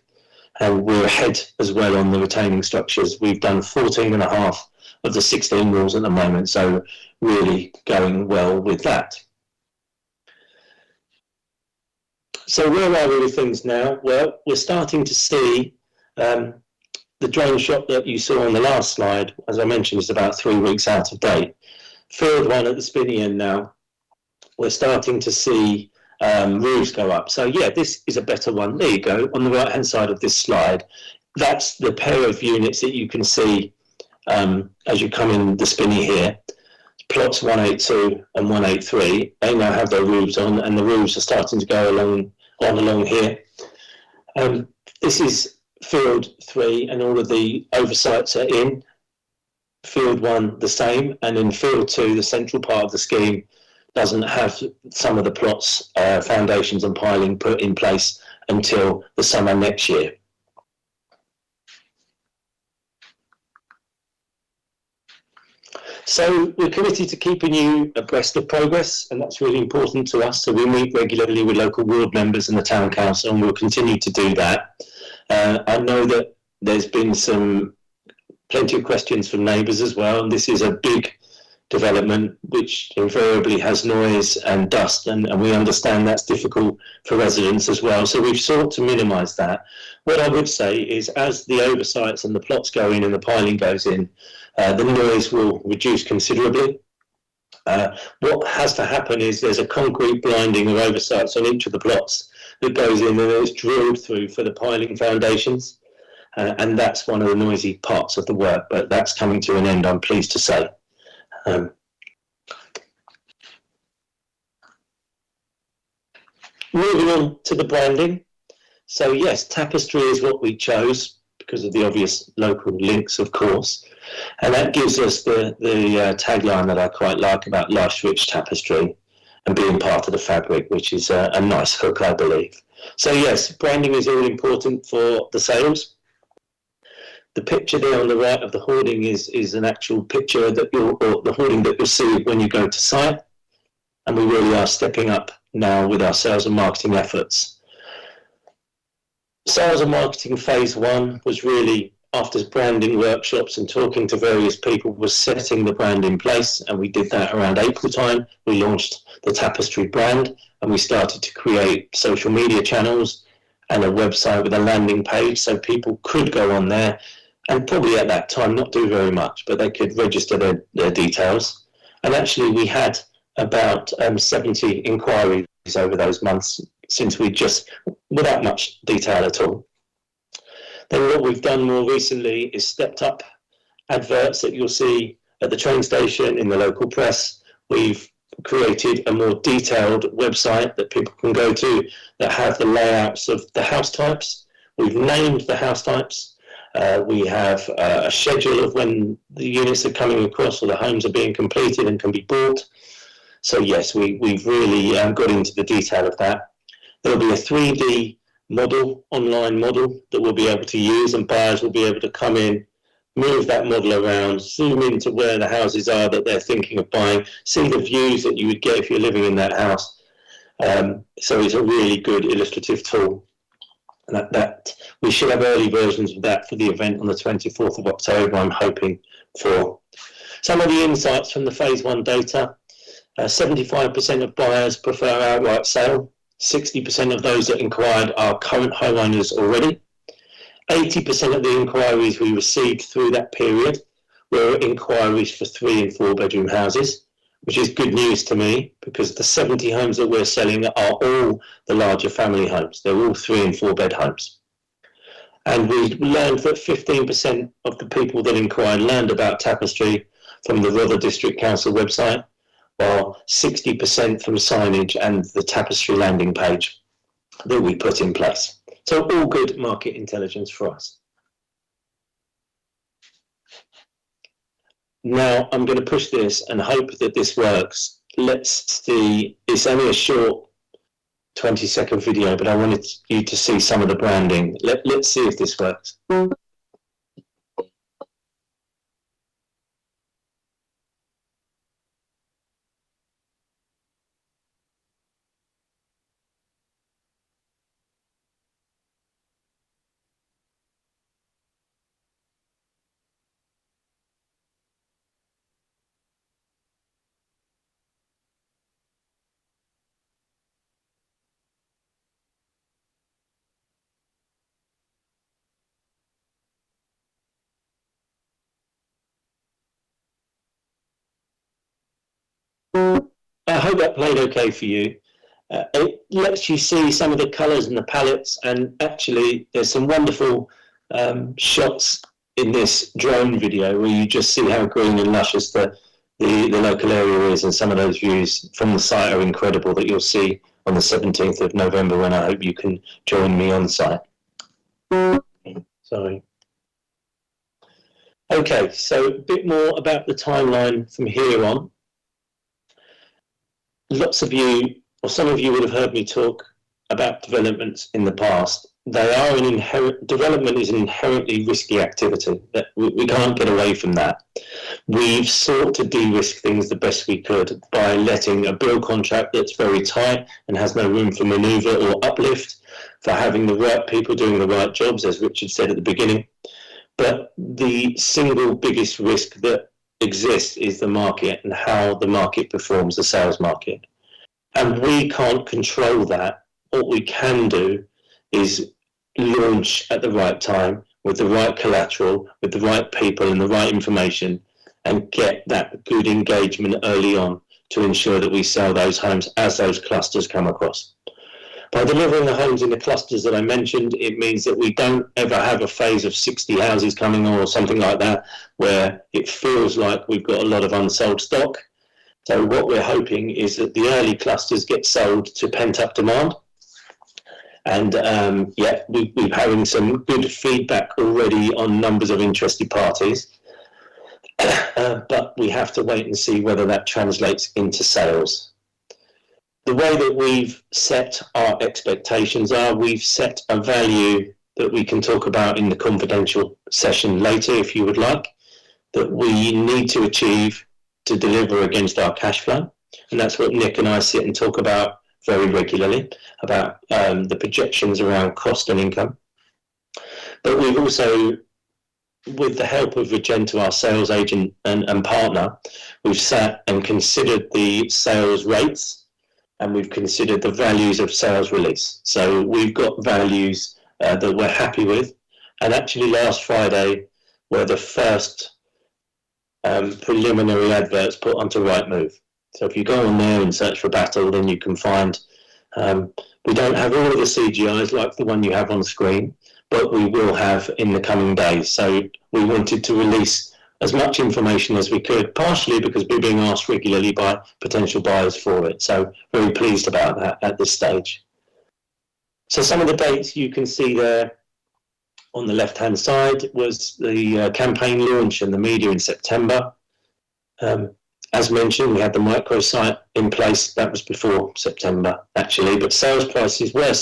And we're ahead as well on the retaining structures. We've done 14.5 of the 16 walls at the moment, so really going well with that. So where are we with things now? Well, we're starting to see the drone shot that you saw on the last slide, as I mentioned, is about 3 weeks out of date. Field one at the spinny end now, we're starting to see roofs go up. So yeah, this is a better one. There you go, on the right hand side of this slide. That's the pair of units that you can see as you come in the spinny here. Plots 182 and 183, they now have their roofs on, and the roofs are starting to go along here. This is field 3, and all of the oversights are in. Field 1 the same, and in field 2, the central part of the scheme doesn't have some of the plots, foundations and piling put in place until the summer next year. So we're committed to keeping you abreast of progress, and that's really important to us. So we meet regularly with local ward members and the town council, and we'll continue to do that. I know that there's been plenty of questions from neighbours as well, and this is a big development which invariably has noise and dust, and we understand that's difficult for residents as well. So we've sought to minimise that. What I would say is, as the oversights and the plots go in and the piling goes in, the noise will reduce considerably. What has to happen is there's a concrete blinding of oversights on each of the plots that goes in, and it's drilled through for the piling foundations, and that's one of the noisy parts of the work, but that's coming to an end, I'm pleased to say. Moving on to the branding. So yes, tapestry is what we chose because of the obvious local links, of course. And that gives us the tagline that I quite like about life's rich tapestry and being part of the fabric, which is a nice hook, I believe. So yes, branding is all important for the sales. The picture there on the right of the hoarding is an actual picture that the hoarding that you'll see when you go to site. And we really are stepping up now with our sales and marketing efforts. Sales and marketing phase 1 was really, after branding workshops and talking to various people, was setting the brand in place, and we did that around April time. We launched the Tapestry brand, and we started to create social media channels and a website with a landing page, so people could go on there and probably at that time not do very much, but they could register their details. And actually we had about 70 inquiries over those months since we just, without much detail at all. Then what we've done more recently is stepped up adverts that you'll see at the train station, in the local press. We've created a more detailed website that people can go to that have the layouts of the house types. We've named the house types. We have a schedule of when the units are coming across or the homes are being completed and can be bought. So yes, we've really got into the detail of that. There'll be a 3D model, online model, that we'll be able to use, and buyers will be able to come in, move that model around, zoom into where the houses are that they're thinking of buying, see the views that you would get if you're living in that house. So it's a really good illustrative tool. And that we should have early versions of that for the event on the 24th of October, I'm hoping for. Some of the insights from the phase 1 data: 75% of buyers prefer outright sale. 60% of those that inquired are current homeowners already. 80% of the inquiries we received through that period were inquiries for 3 and 4 bedroom houses, which is good news to me because the 70 homes that we're selling are all the larger family homes. They're all 3 and 4 bed homes. And we learned that 15% of the people that inquired learned about Tapestry from the Rother District Council website, while 60% from signage and the Tapestry landing page that we put in place. So all good market intelligence for us. Now I'm going to push this and hope that this works. Let's see, it's only a short 20-second video, but I wanted you to see some of the branding. Let's see if this works. I hope that played okay for you. It lets you see some of the colours and the palettes, and actually there's some wonderful shots in this drone video where you just see how green and luscious the local area is, and some of those views from the site are incredible that you'll see on the 17th of November when I hope you can join me on site. Sorry. Okay, so a bit more about the timeline from here on. Lots of you, or some of you, would have heard me talk about developments in the past. Development is an inherently risky activity. That we can't get away from that. We've sought to de-risk things the best we could by letting a build contract that's very tight and has no room for manoeuvre or uplift, for having the right people doing the right jobs, as Richard said at the beginning. But the single biggest risk that exists is the market and how the market performs, the sales market. And we can't control that. What we can do is launch at the right time with the right collateral, with the right people and the right information, and get that good engagement early on to ensure that we sell those homes as those clusters come across. By delivering the homes in the clusters that I mentioned, it means that we don't ever have a phase of 60 houses coming or something like that, where it feels like we've got a lot of unsold stock. So what we're hoping is that the early clusters get sold to pent-up demand. And we're having some good feedback already on numbers of interested parties. But we have to wait and see whether that translates into sales. The way that we've set our expectations are, we've set a value that we can talk about in the confidential session later, if you would like, that we need to achieve to deliver against our cash flow. And that's what Nick and I sit and talk about very regularly, about the projections around cost and income. But we've also, with the help of Regenta, our sales agent and partner, we've sat and considered the sales rates, and we've considered the values of sales release. So we've got values that we're happy with. And actually last Friday were the first preliminary adverts put onto Rightmove. So if you go on there and search for Battle, then you can find, we don't have all of the CGIs like the one you have on screen, but we will have in the coming days. So we wanted to release as much information as we could, partially because we're being asked regularly by potential buyers for it. So very pleased about that at this stage. So some of the dates you can see there on the left-hand side was the campaign launch and the media in September. As mentioned, we had the microsite in place. That was before September, actually, but sales prices were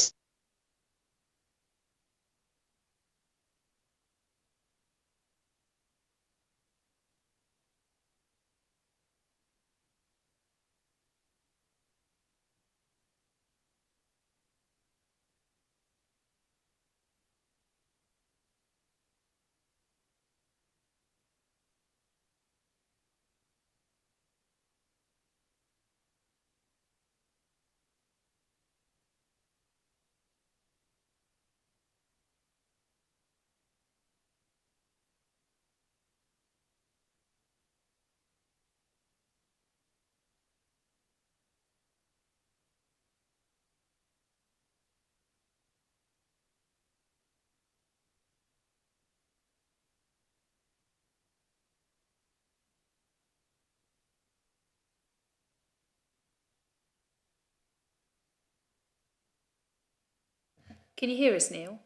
Can you hear us, Neil?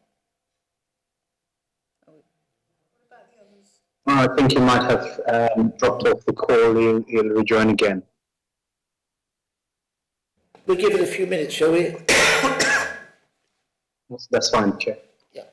I think he might have dropped off the call. He'll rejoin again. We'll give it a few minutes, shall we? That's fine, Chair. Yeah.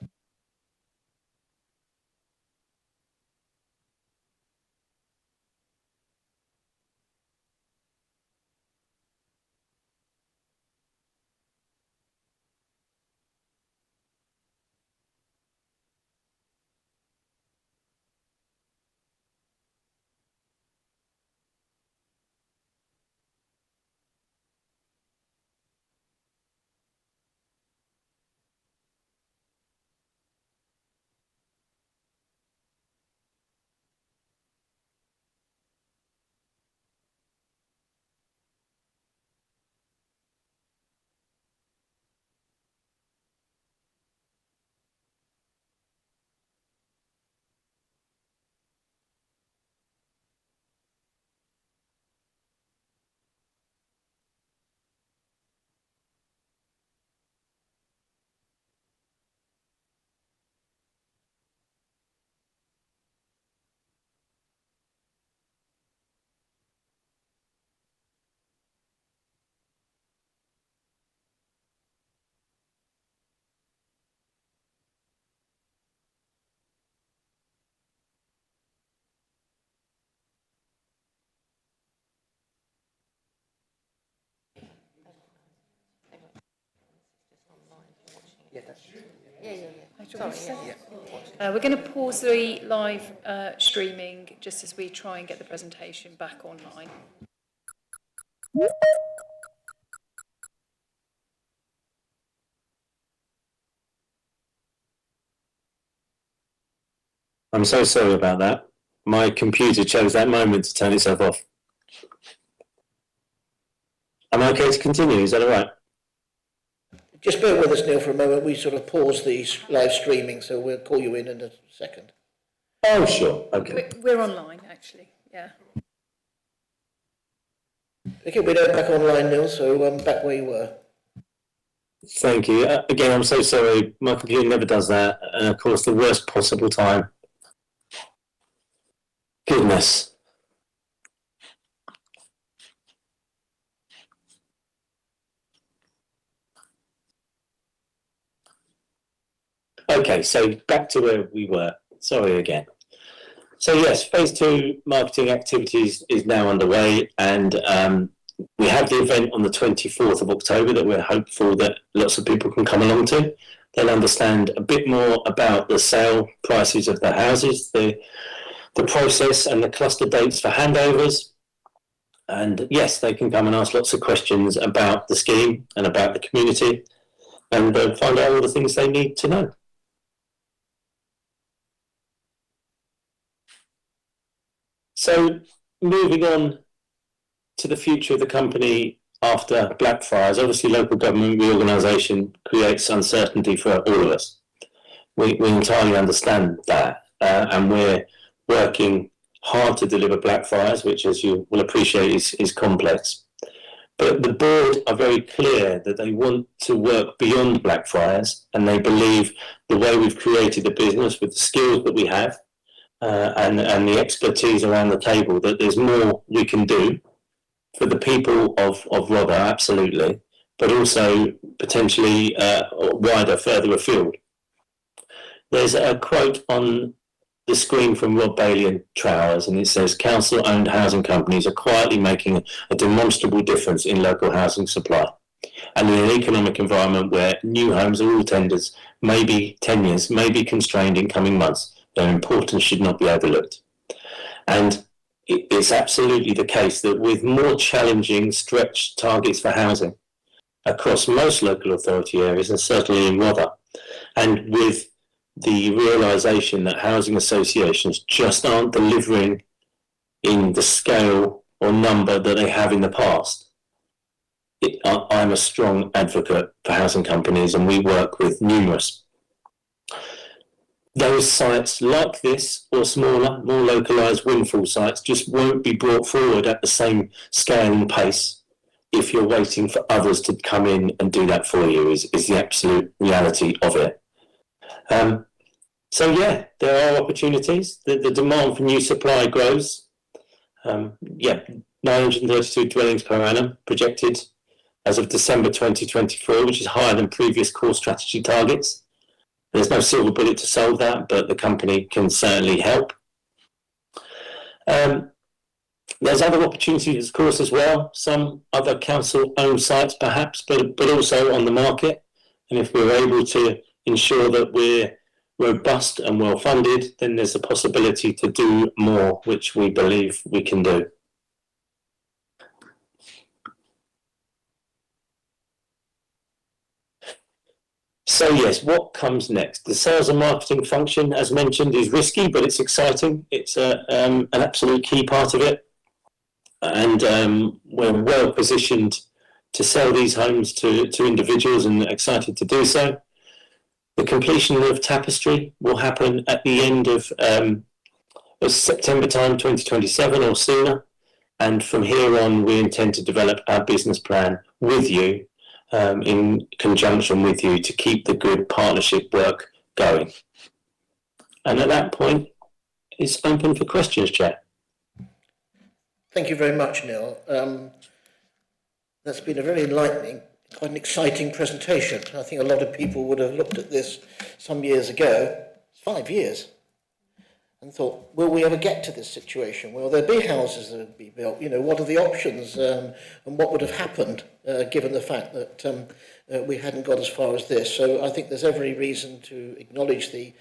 We're going to pause the live streaming just as we try and get the presentation back online. I'm so sorry about that. My computer chose that moment to turn itself off. Am I okay to continue? Is that all right? Just bear with us, Neil, for a moment. We sort of pause the live streaming, so we'll call you in a second. Oh, sure. Okay. We're online, actually. Yeah. Okay, we're now back online, Neil, so back where you were. Thank you. Again, I'm so sorry. My computer never does that. And of course, the worst possible time. Goodness. Okay, so back to where we were. Sorry again. So yes, phase 2 marketing activities is now underway, and we have the event on the 24th of October that we're hopeful that lots of people can come along to. They'll understand a bit more about the sale prices of the houses, the process and the cluster dates for handovers. And yes, they can come and ask lots of questions about the scheme and about the community, and find out all the things they need to know. So moving on to the future of the company after Blackfriars, obviously local government reorganisation creates uncertainty for all of us. We entirely understand that, and we're working hard to deliver Blackfriars, which, as you will appreciate, is complex. But the board are very clear that they want to work beyond Blackfriars, and they believe the way we've created the business with the skills that we have, and the expertise around the table, that there's more we can do for the people of Rother, absolutely, but also potentially wider, further afield. There's a quote on the screen from Rob Bailey and Trowers, and it says, council-owned housing companies are quietly making a demonstrable difference in local housing supply. And in an economic environment where new homes are all tenders, maybe tenures may be constrained in coming months, their importance should not be overlooked. And it's absolutely the case that with more challenging stretched targets for housing across most local authority areas, and certainly in Rother, and with the realisation that housing associations just aren't delivering in the scale or number that they have in the past, I'm a strong advocate for housing companies, and we work with numerous. Those sites like this, or smaller, more localised windfall sites, just won't be brought forward at the same scale and pace if you're waiting for others to come in and do that for you is the absolute reality of it. So yeah, there are opportunities. The demand for new supply grows. 932 dwellings per annum projected as of December 2024, which is higher than previous core strategy targets. There's no silver bullet to solve that, but the company can certainly help. There's other opportunities, of course, as well. Some other council-owned sites, perhaps, but also on the market. And if we're able to ensure that we're robust and well-funded, then there's a possibility to do more, which we believe we can do. So yes, what comes next? The sales and marketing function, as mentioned, is risky, but it's exciting. It's an absolute key part of it. And we're well positioned to sell these homes to individuals and excited to do so. The completion of Tapestry will happen at the end of September time 2027 or sooner. And from here on, we intend to develop our business plan with you, in conjunction with you, to keep the good partnership work going. And at that point, it's open for questions, Chair. Thank you very much, Neil. That's been a very enlightening, quite an exciting presentation. I think a lot of people would have looked at this some years ago, 5 years, and thought, will we ever get to this situation? Will there be houses that would be built? You know, what are the options, and what would have happened given the fact that we hadn't got as far as this? So I think there's every reason to acknowledge the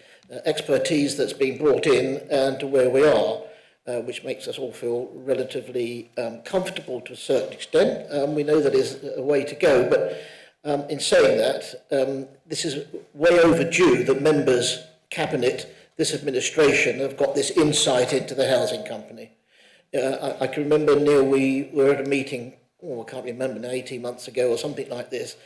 expertise that's been brought in and to where we are. Which makes us all feel relatively comfortable to a certain extent. We know that is a way to go, but in saying that, this is way overdue that members, Cabinet, this administration have got this insight into the housing company. I can remember, Neil, we were at a meeting, I can't remember now, 18 months ago or something like this,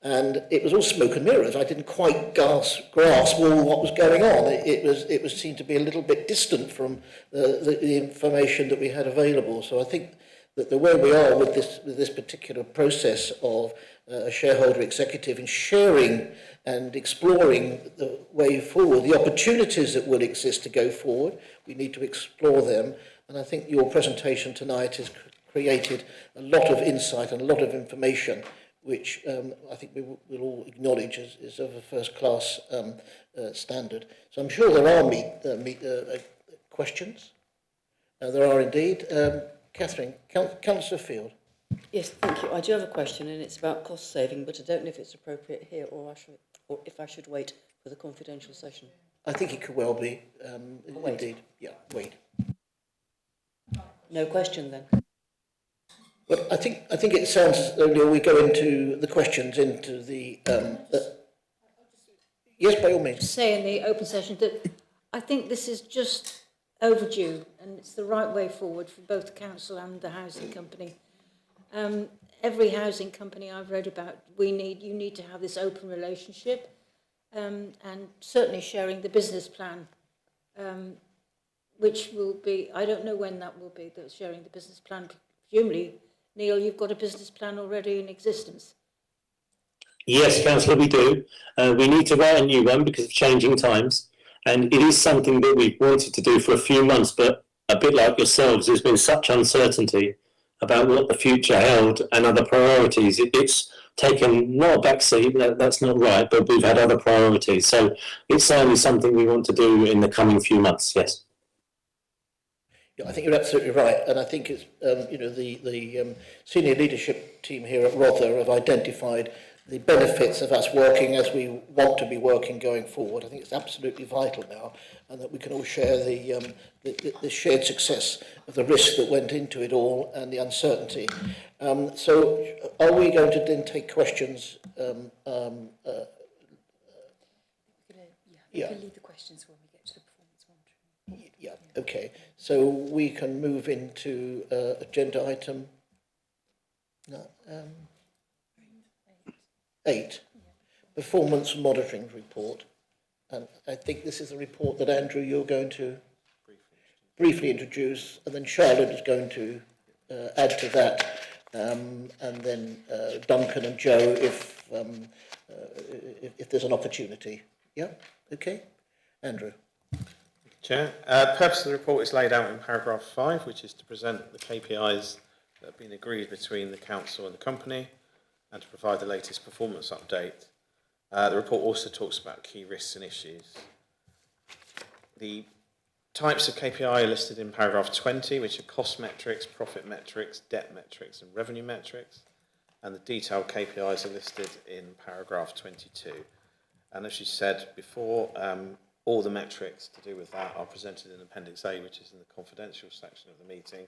and it was all smoke and mirrors. I didn't quite grasp all what was going on. It was seemed to be a little bit distant from the information that we had available. So I think that the way we are with this particular process of a shareholder executive and sharing and exploring the way forward, the opportunities that will exist to go forward, we need to explore them. And I think your presentation tonight has created a lot of insight and a lot of information, which I think we will all acknowledge is of a first-class standard. So I'm sure there are questions. There are indeed. Catherine, Councillor Field. Yes, thank you. I do have a question, and it's about cost saving, but I don't know if it's appropriate here or if I should wait for the confidential session. I think it could well be. Indeed. Yeah, wait. No question then. Well, I think it sounds as though we go into the questions, into the... yes, by all means. Say in the open session that I think this is just overdue and it's the right way forward for both the council and the housing company. Every housing company I've read about, you need to have this open relationship, and certainly sharing the business plan, which will be, I don't know when that will be, that sharing the business plan. Presumably, Neil, you've got a business plan already in existence. Yes, Councillor, we do. We need to write a new one because of changing times, and it is something that we've wanted to do for a few months, but a bit like yourselves, there's been such uncertainty about what the future held and other priorities. It's taken not a backseat, that's not right, but we've had other priorities. So it's certainly something we want to do in the coming few months, yes. Yeah, I think you're absolutely right, and I think it's the senior leadership team here at Rother have identified the benefits of us working as we want to be working going forward. I think it's absolutely vital now, and that we can all share the shared success of the risk that went into it all and the uncertainty. So, are we going to then take questions? We can leave the questions when we get to the performance monitoring. Yeah, okay. So we can move into agenda item 8, performance monitoring report. And I think this is a report that, Andrew, you're going to briefly introduce, and then Charlotte is going to add to that and then Duncan and Joe if there's an opportunity. Yeah, okay. Andrew. Chair, purpose of the report is laid out in paragraph 5, which is to present the KPIs that have been agreed between the council and the company and to provide the latest performance update. The report also talks about key risks and issues. The types of KPI are listed in paragraph 20, which are cost metrics, profit metrics, debt metrics and revenue metrics, and the detailed KPIs are listed in paragraph 22. And as you said before, all the metrics to do with that are presented in Appendix A, which is in the confidential section of the meeting.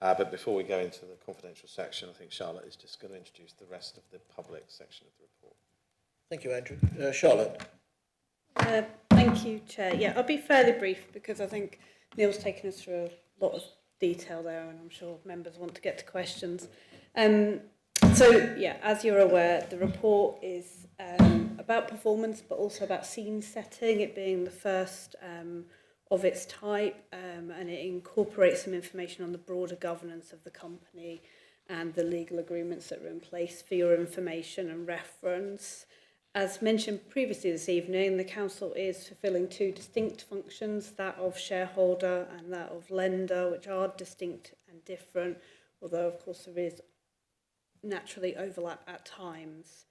But before we go into the confidential section, I think Charlotte is just going to introduce the rest of the public section of the report. Thank you, Andrew. Charlotte. Thank you, Chair. Yeah, I'll be fairly brief because I think Neil's taken us through a lot of detail there and I'm sure members want to get to questions. So, yeah, as you're aware, the report is about performance but also about scene setting, it being the first of its type, and it incorporates some information on the broader governance of the company and the legal agreements that are in place for your information and reference. As mentioned previously this evening, the Council is fulfilling two distinct functions, that of shareholder and that of lender, which are distinct and different, although of course there is naturally overlap at times.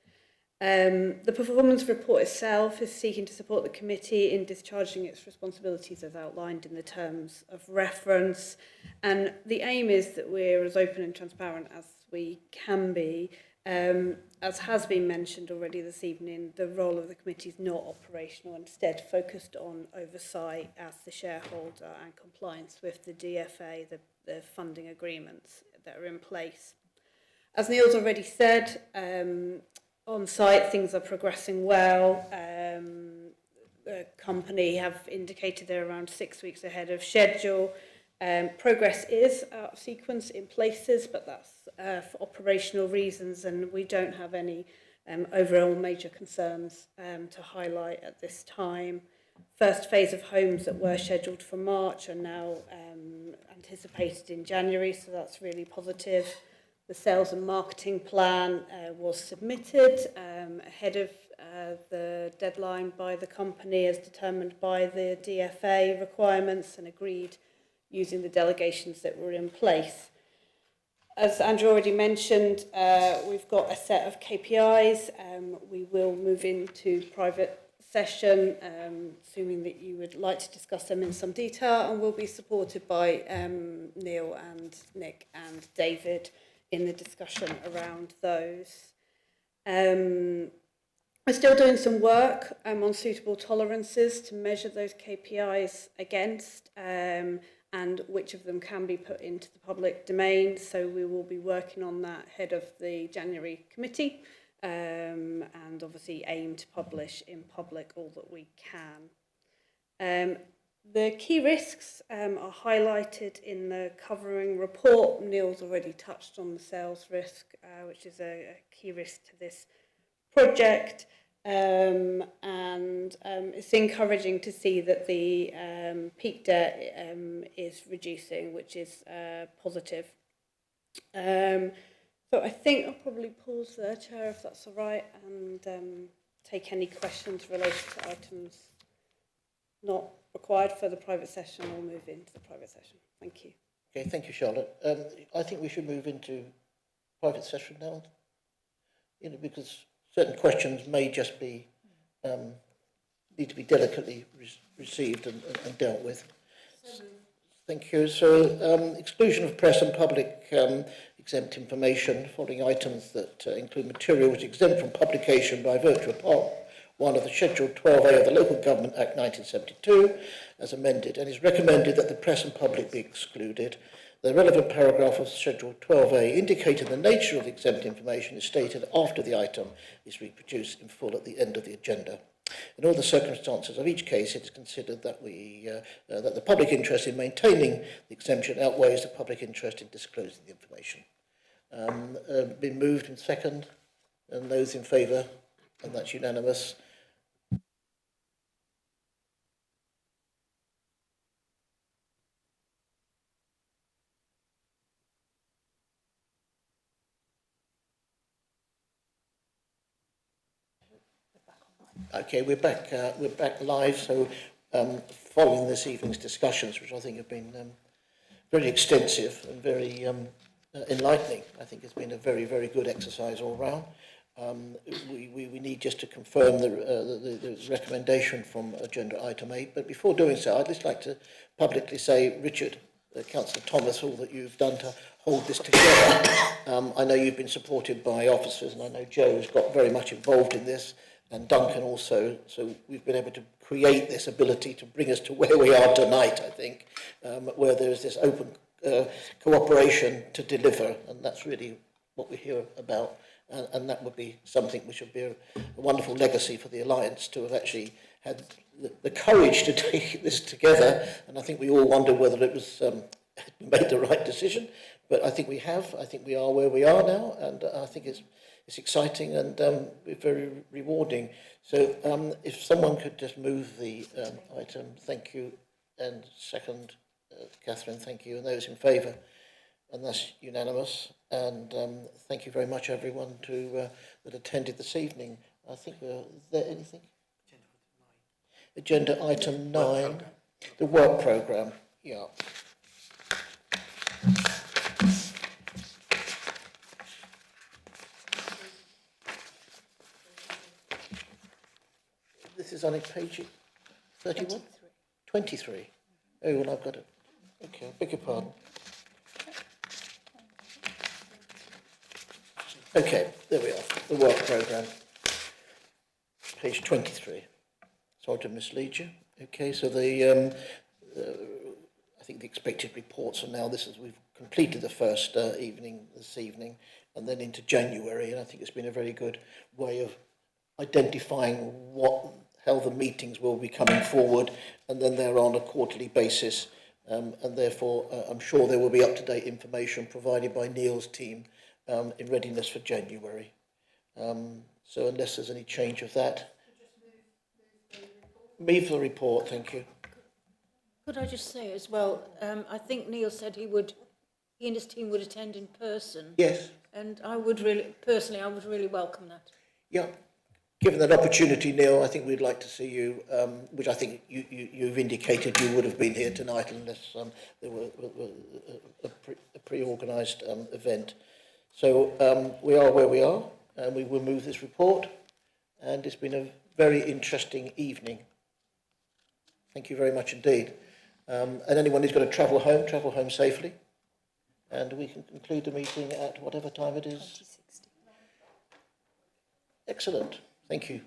The performance report itself is seeking to support the committee in discharging its responsibilities as outlined in the terms of reference, and the aim is that we're as open and transparent as we can be. As has been mentioned already this evening, the role of the committee is not operational, instead focused on oversight as the shareholder and compliance with the DFA, the funding agreements that are in place. As Neil's already said, on site things are progressing well. The company have indicated they're around 6 weeks ahead of schedule. Progress is out of sequence in places, but that's for operational reasons, and we don't have any overall major concerns to highlight at this time. First phase of homes that were scheduled for March are now anticipated in January, so that's really positive. The sales and marketing plan was submitted ahead of the deadline by the company as determined by the DFA requirements and agreed using the delegations that were in place. As Andrew already mentioned, we've got a set of KPIs. We will move into private session, assuming that you would like to discuss them in some detail, and we'll be supported by Neil and Nick and David in the discussion around those. We're still doing some work on suitable tolerances to measure those KPIs against, and which of them can be put into the public domain. So we will be working on that ahead of the January committee, and obviously aim to publish in public all that we can. The key risks are highlighted in the covering report. Neil's already touched on the sales risk, which is a key risk to this project. It's encouraging to see that the peak debt is reducing, which is positive. So I think I'll probably pause there, Chair, if that's all right, and take any questions related to items not required for the private session or move into the private session. Thank you. Okay, thank you, Charlotte. I think we should move into private session now, because certain questions may just be need to be delicately received and dealt with. Thank you. So, exclusion of press and public exempt information following items that include material which is exempt from publication by virtue of Part 1 of the Schedule 12A of the Local Government Act 1972, as amended, and it's recommended that the press and public be excluded. The relevant paragraph of Schedule 12A indicating the nature of the exempt information is stated after the item is reproduced in full at the end of the agenda. In all the circumstances of each case, it is considered that that the public interest in maintaining the exemption outweighs the public interest in disclosing the information. Been moved in second, and those in favour, and that's unanimous. Okay, we're back live. So, following this evening's discussions, which I think have been very extensive and very enlightening, I think it's been a very, very good exercise all round. We need just to confirm the recommendation from agenda item 8. But before doing so, I'd just like to publicly say, Richard, Councillor Thomas, all that you've done to hold this together. I know you've been supported by officers, and I know Joe's got very much involved in this, and Duncan also. So we've been able to create this ability to bring us to where we are tonight, I think, where there's this open cooperation to deliver, and that's really what we're here about. And that would be something which would be a wonderful legacy for the Alliance, to have actually had the courage to take this together. And I think we all wonder whether it was made the right decision, but I think we have. I think we are where we are now, and I think it's exciting and very rewarding. So if someone could just move the item, thank you, and second, Catherine, thank you, and those in favour. And that's unanimous. And thank you very much, everyone, that attended this evening. I think, is there anything? Agenda item 9, the work programme. Yeah. This is on page 31? 23. Oh, well, I've got it. Okay, I beg your pardon. Okay, there we are, the work programme, page 23. Sorry to mislead you. Okay, so I think the expected reports are now, we've completed the first evening this evening, and then into January, and I think it's been a very good way of identifying how the meetings will be coming forward, and then they're on a quarterly basis, and therefore I'm sure there will be up-to-date information provided by Neil's team in readiness for January. So unless there's any change of that. Move the report, thank you. Could I just say as well, I think Neil said he and his team would attend in person. Yes. And I would really welcome that. Yeah. Given that opportunity, Neil, I think we'd like to see you, which I think you've indicated you would have been here tonight unless there were a pre-organised event. So we are where we are, and we will move this report, and it's been a very interesting evening. Thank you very much indeed. And anyone who's got to travel home safely, and we can conclude the meeting at whatever time it is. 2060. Excellent. Thank you.